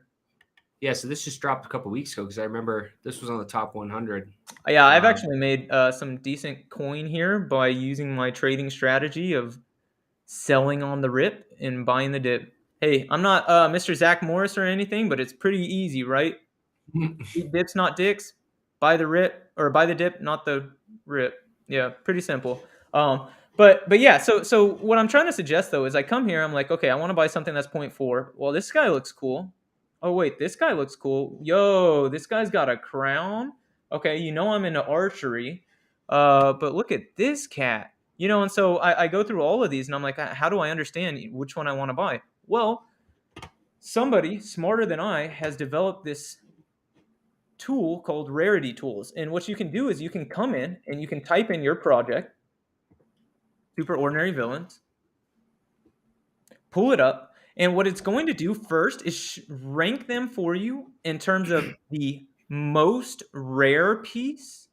Yeah, so this just dropped a couple weeks ago because I remember this was on the top 100. Yeah, I've actually made some decent coin here by using my trading strategy of selling on the rip and buying the dip. Hey, I'm not Mr. Zach Morris or anything, but it's pretty easy, right? Eat dips, not dicks. Buy the rip, or buy the dip, not the rip. Yeah, pretty simple. But yeah, so what I'm trying to suggest though is I come here, I'm like, okay, I want to buy something that's 0.4. Well, this guy looks cool. Oh wait, this guy looks cool. Yo, this guy's got a crown. Okay, I'm into archery. But look at this cat. And so I go through all of these and I'm like, how do I understand which one I want to buy? Well, somebody smarter than I has developed this tool called Rarity Tools. And what you can do is you can come in and you can type in your project, Super Ordinary Villains, pull it up, and what it's going to do first is rank them for you in terms of the most rare piece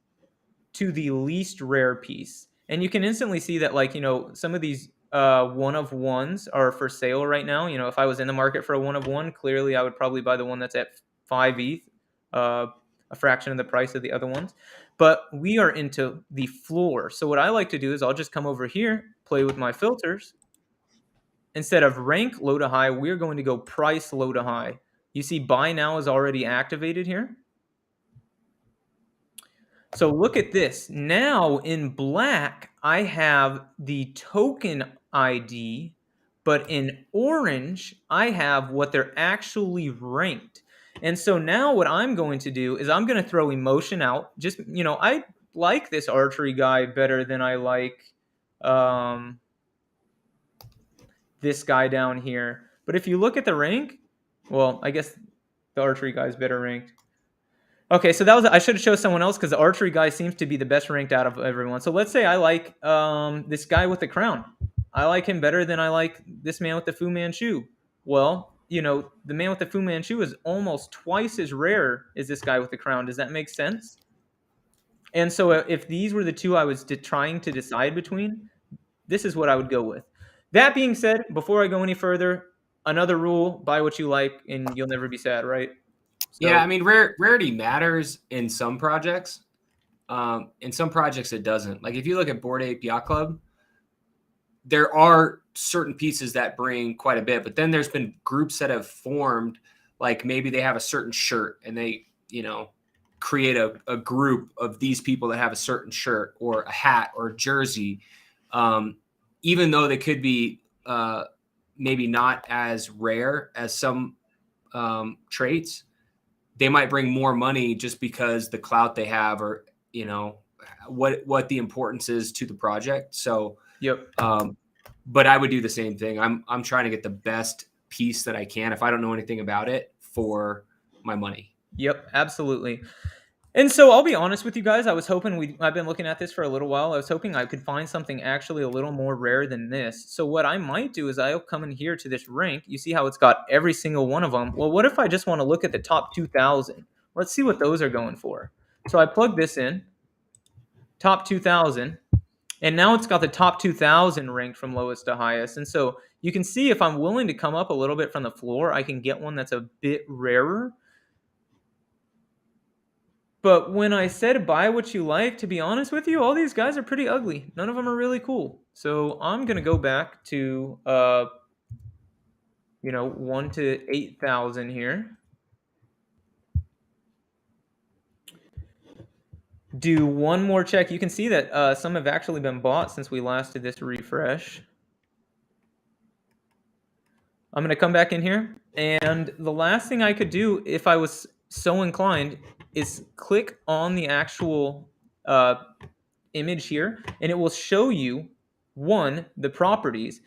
to the least rare piece. And you can instantly see that, like, some of these one of ones are for sale right now. If I was in the market for a one of one, clearly I would probably buy the one that's at 5 ETH. a fraction of the price of the other ones. But we are into the floor. So what I like to do is I'll just come over here, play with my filters. Instead of rank low to high, we're going to go price low to high. You see buy now is already activated here. So look at this. Now in black, I have the token ID, but in orange, I have what they're actually ranked. And so now what I'm going to do is I'm going to throw emotion out. Just, I like this archery guy better than I like this guy down here. But if you look at the rank, well, I guess the archery guy is better ranked. Okay, so I should have chosen someone else because the archery guy seems to be the best ranked out of everyone. So let's say I like this guy with the crown. I like him better than I like this man with the Fu Manchu. Well, the man with the Fu Manchu is almost twice as rare as this guy with the crown. Does that make sense? And so if these were the two I was trying to decide between, this is what I would go with. That being said, before I go any further, another rule: buy what you like and you'll never be sad, right? So, yeah, I mean, rarity matters in some projects. In some projects, it doesn't. Like if you look at Bored Ape Yacht Club, there are certain pieces that bring quite a bit, but then there's been groups that have formed, like maybe they have a certain shirt and they, create a group of these people that have a certain shirt or a hat or a jersey. Even though they could be maybe not as rare as some traits, they might bring more money just because the clout they have, or what the importance is to the project. So, yep. But I would do the same thing. I'm trying to get the best piece that I can if I don't know anything about it for my money. Yep, absolutely. And so I'll be honest with you guys. I was hoping I've been looking at this for a little while. I was hoping I could find something actually a little more rare than this. So what I might do is I'll come in here to this rank. You see how it's got every single one of them. Well, what if I just want to look at the top 2,000? Let's see what those are going for. So I plug this in, top 2,000, and now it's got the top 2,000 ranked from lowest to highest. And so you can see if I'm willing to come up a little bit from the floor, I can get one that's a bit rarer. But when I said buy what you like, to be honest with you, all these guys are pretty ugly. None of them are really cool. So I'm going to go back to, 1 to 8,000 here. Do one more check. You can see that some have actually been bought since we last did this refresh. I'm going to come back in here. And the last thing I could do if I was so inclined is click on the actual image here, and it will show you, 1, the properties,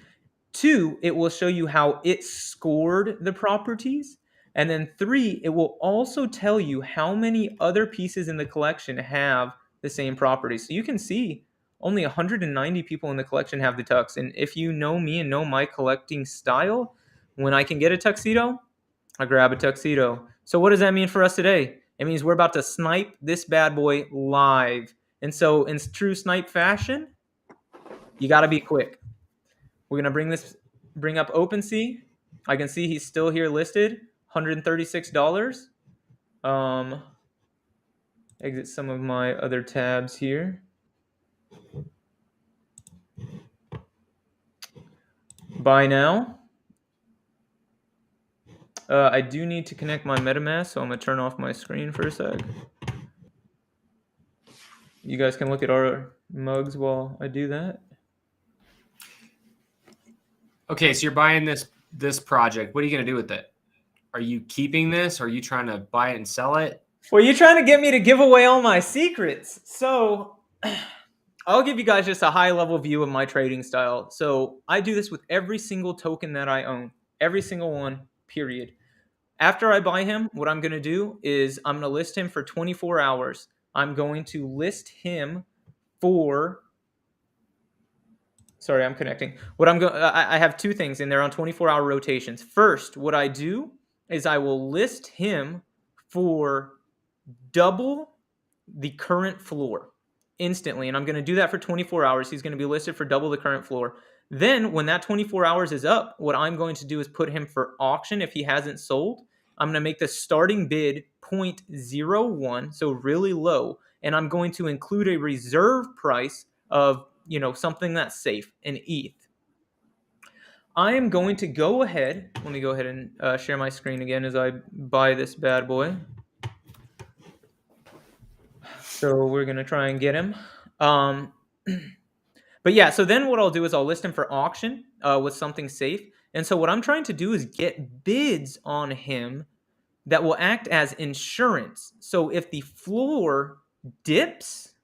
2, it will show you how it scored the properties, and then 3, it will also tell you how many other pieces in the collection have the same properties. So you can see only 190 people in the collection have the tux, and if you know me and know my collecting style, when I can get a tuxedo, I grab a tuxedo. So what does that mean for us today? It means we're about to snipe this bad boy live. And so in true snipe fashion, you got to be quick. We're going to bring up OpenC. I can see he's still here listed, $136. Exit some of my other tabs here. Buy now. I do need to connect my MetaMask, so I'm going to turn off my screen for a sec. You guys can look at our mugs while I do that. Okay, so you're buying this project. What are you going to do with it? Are you keeping this? Or are you trying to buy it and sell it? Well, you're trying to get me to give away all my secrets. So I'll give you guys just a high-level view of my trading style. So I do this with every single token that I own. Every single one, period. After I buy him, what I'm going to do is I'm going to list him for 24 hours. I'm going to list him for... Sorry, I'm connecting. I have 2 things, and they're on 24-hour rotations. First, what I do is I will list him for double the current floor instantly, and I'm going to do that for 24 hours. He's going to be listed for double the current floor. Then when that 24 hours is up, what I'm going to do is put him for auction if he hasn't sold, I'm going to make the starting bid 0.01, so really low, and I'm going to include a reserve price of, something that's safe, an ETH. I am going to go ahead. Let me go ahead and share my screen again as I buy this bad boy. So we're going to try and get him. But yeah, so then what I'll do is I'll list him for auction with something safe. And so what I'm trying to do is get bids on him that will act as insurance. So if the floor dips,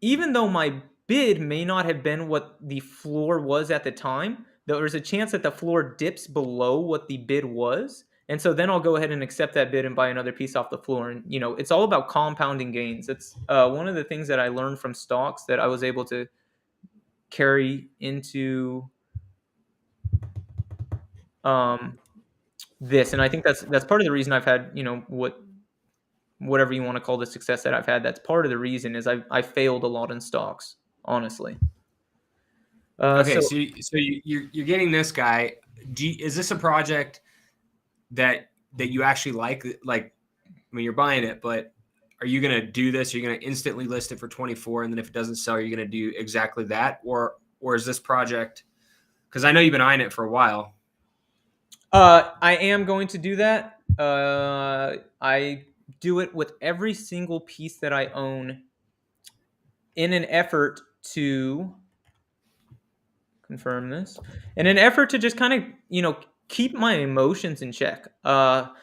even though my bid may not have been what the floor was at the time, there's a chance that the floor dips below what the bid was. And so then I'll go ahead and accept that bid and buy another piece off the floor. And, it's all about compounding gains. It's one of the things that I learned from stocks that I was able to carry into this. And I think that's part of the reason I've had, whatever you want to call the success that I've had. That's part of the reason is I failed a lot in stocks, honestly. Okay, so you're getting this guy. Is this a project that you actually like? Like, I mean, you're buying it, but are you going to do this? Are you going to instantly list it for 24, and then if it doesn't sell, you're going to do exactly that, or is this project? Because I know you've been eyeing it for a while. I am going to do that. I do it with every single piece that I own in an effort to confirm this, in an effort to just kind of, keep my emotions in check. Some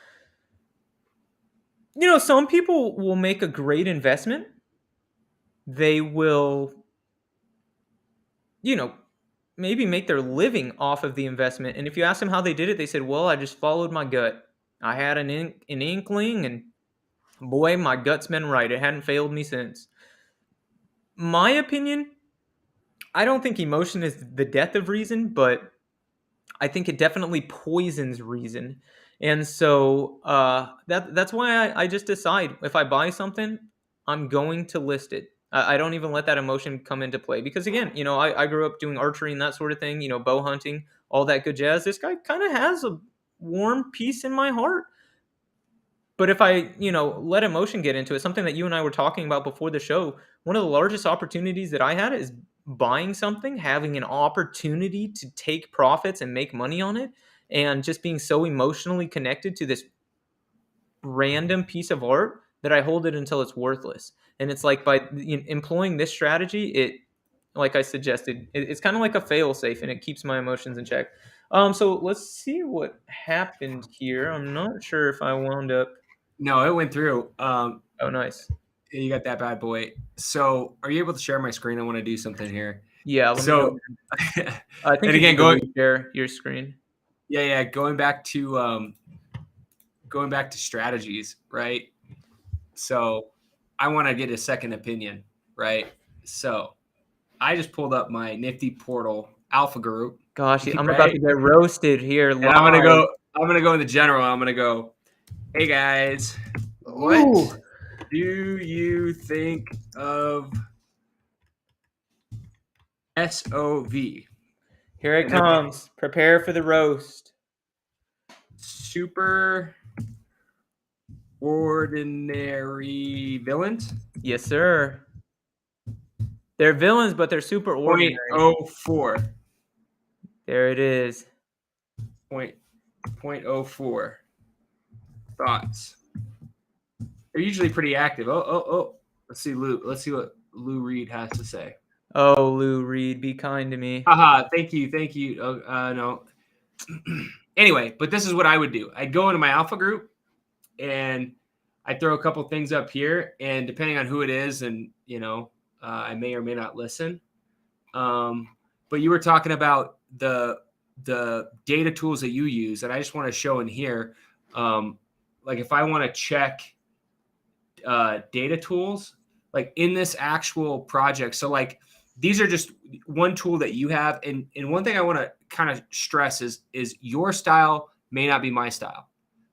people will make a great investment. They will, maybe make their living off of the investment. And if you ask them how they did it, they said, well, I just followed my gut. I had an inkling, and boy, my gut's been right. It hadn't failed me since. My opinion, I don't think emotion is the death of reason, but I think it definitely poisons reason. And so that's why I just decide if I buy something, I'm going to list it. I don't even let that emotion come into play because, again, I grew up doing archery and that sort of thing, bow hunting, all that good jazz. This guy kind of has a warm piece in my heart. But if I, let emotion get into it, something that you and I were talking about before the show, one of the largest opportunities that I had is buying something, having an opportunity to take profits and make money on it, and just being so emotionally connected to this random piece of art that I hold it until it's worthless. And it's like by employing this strategy, it, like I suggested, it's kind of like a fail safe, and it keeps my emotions in check. So let's see what happened here. I'm not sure if I wound up. No, it went through. Oh, nice. You got that bad boy. So, are you able to share my screen? I want to do something here. Yeah. So, I think and again, share your screen. Yeah. Going back to strategies, right? So, I want to get a second opinion, right? So, I just pulled up my Nifty Portal Alpha Group. Gosh, I'm about to get roasted here. And I'm gonna go in the general. I'm gonna go, hey guys, what do you think of SOV? Here it comes. Prepare for the roast. Super ordinary villains? Yes, sir. They're villains, but they're super ordinary. 0.04. There it is. 0.04. Thoughts? They're usually pretty active. Oh. Let's see what Lou Reed has to say. Oh, Lou Reed, be kind to me. Haha, thank you. No. Anyway, but this is what I would do. I'd go into my alpha group and I'd throw a couple things up here, and depending on who it is, and I may or may not listen. But you were talking about the data tools that you use, and I just want to show in here, like if I want to check data tools, like in this actual project. So like these are just one tool that you have, and one thing I want to kind of stress is your style may not be my style.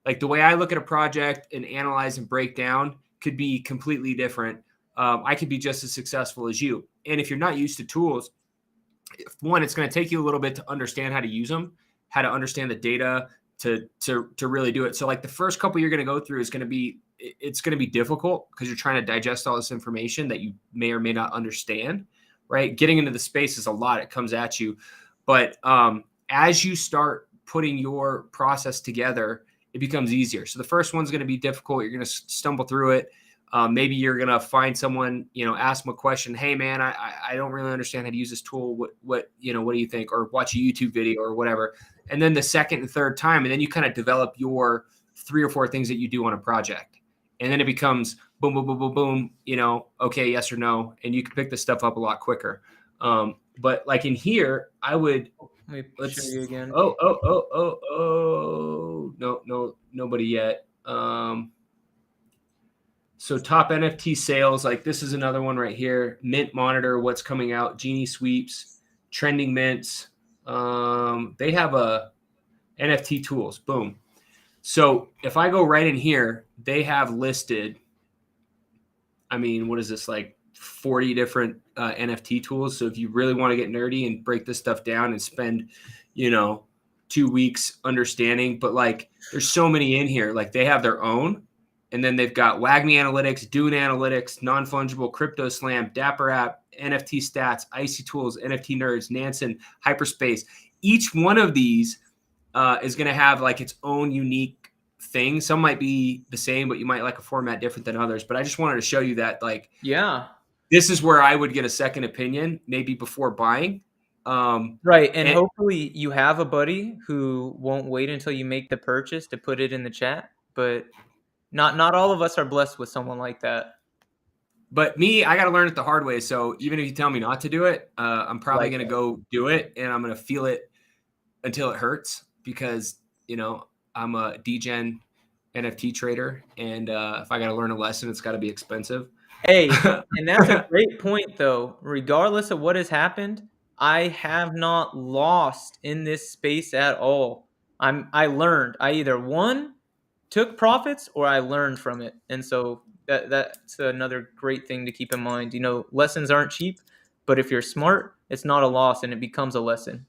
Like the way I look at a project and analyze and break down could be completely different. I could be just as successful as you. And if you're not used to tools, one, it's going to take you a little bit to understand how to use them, how to understand the data, to really do it. So like the first couple you're going to go through is going to be, it's going to be difficult because you're trying to digest all this information that you may or may not understand, right? Getting into the space is a lot. It comes at you. But as you start putting your process together, it becomes easier. So the first one's going to be difficult. You're going to stumble through it. Maybe you're going to find someone, ask them a question. Hey man, I don't really understand how to use this tool. What do you think? Or watch a YouTube video or whatever. And then the second and third time, and then you kind of develop your 3 or 4 things that you do on a project. And then it becomes boom, boom, boom, boom, boom, okay, yes or no. And you can pick this stuff up a lot quicker. But like in here, I would, let's show you again. No, nobody yet. So top NFT sales, like this is another one right here. Mint monitor, what's coming out, Genie sweeps, trending mints. They have a NFT tools, boom. So if I go right in here, they have listed, what is this, like 40 different NFT tools. So if you really want to get nerdy and break this stuff down and spend, 2 weeks understanding, but like there's so many in here, like they have their own. And then they've got WAGMI Analytics, Dune Analytics, Non-Fungible, Crypto Slam, Dapper App, NFT Stats, Icy Tools, NFT Nerds, Nansen, Hyperspace. Each one of these is going to have like its own unique thing. Some might be the same, but you might like a format different than others. But I just wanted to show you that, like, yeah, this is where I would get a second opinion, maybe before buying. Right. And hopefully you have a buddy who won't wait until you make the purchase to put it in the chat. But not all of us are blessed with someone like that. But me, I got to learn it the hard way. So even if you tell me not to do it, I'm probably going to go do it, and I'm going to feel it until it hurts because, I'm a degen NFT trader. And if I got to learn a lesson, it's got to be expensive. Hey, and that's a great point, though. Regardless of what has happened, I have not lost in this space at all. I learned. I either took profits or I learned from it. And so that's another great thing to keep in mind. Lessons aren't cheap, but if you're smart, it's not a loss and it becomes a lesson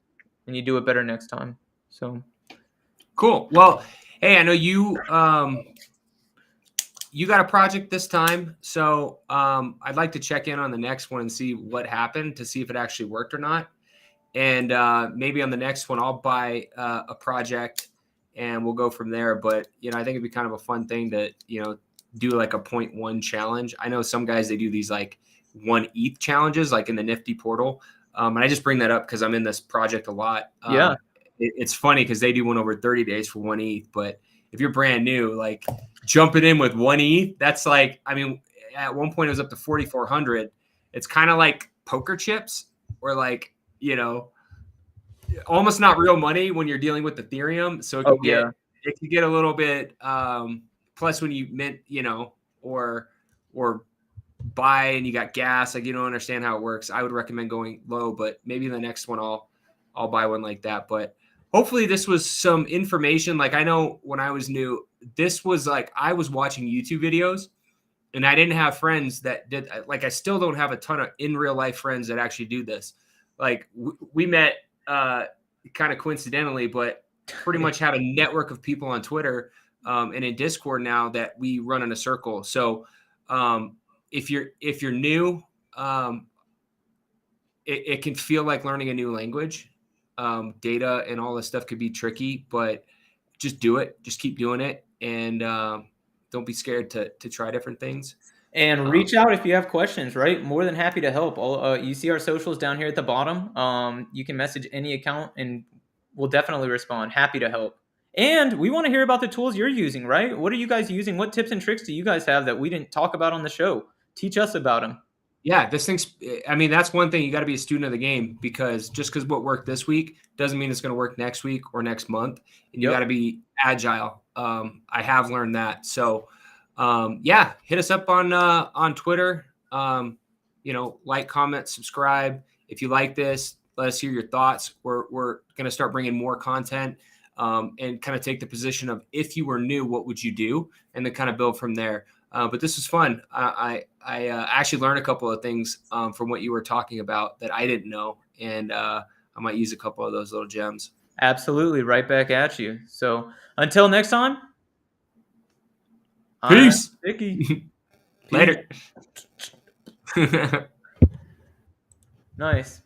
and you do it better next time. So cool. Well, hey, I know you you got a project this time. So I'd like to check in on the next one and see what happened to see if it actually worked or not. And maybe on the next one, I'll buy a project and we'll go from there. But, I think it'd be kind of a fun thing to, do like a 0.1 challenge. I know some guys, they do these like 1 ETH challenges, like in the Nifty portal. And I just bring that up because I'm in this project a lot. Yeah. It's funny because they do one over 30 days for 1 ETH. But if you're brand new, like jumping in with 1 ETH, that's like, at one point it was up to 4,400. It's kind of like poker chips or like, almost not real money when you're dealing with Ethereum. So it can get a little bit, plus when you mint, or buy and you got gas, like you don't understand how it works. I would recommend going low, but maybe the next one I'll buy one like that. But hopefully this was some information. Like I know when I was new, this was like, I was watching YouTube videos and I didn't have friends that did, like, I still don't have a ton of in real life friends that actually do this. Like we met kind of coincidentally, but pretty much have a network of people on Twitter and in Discord now that we run in a circle. So if you're new, it can feel like learning a new language. Data and all this stuff could be tricky, but just do it. Just keep doing it. And don't be scared to try different things. And reach out if you have questions, right? More than happy to help. You see our socials down here at the bottom. You can message any account and we'll definitely respond. Happy to help. And we want to hear about the tools you're using, right? What are you guys using? What tips and tricks do you guys have that we didn't talk about on the show? Teach us about them. Yeah, that's one thing. You got to be a student of the game because just because what worked this week doesn't mean it's going to work next week or next month. And you got to be agile. I have learned that. So, hit us up on Twitter. Like, comment, subscribe. If you like this, let us hear your thoughts. We're going to start bringing more content and kind of take the position of if you were new, what would you do? And then kind of build from there. But this was fun. I actually learned a couple of things from what you were talking about that I didn't know. And I might use a couple of those little gems. Absolutely, right back at you. So until next time, I'm Peace. Sticky. Later. Nice.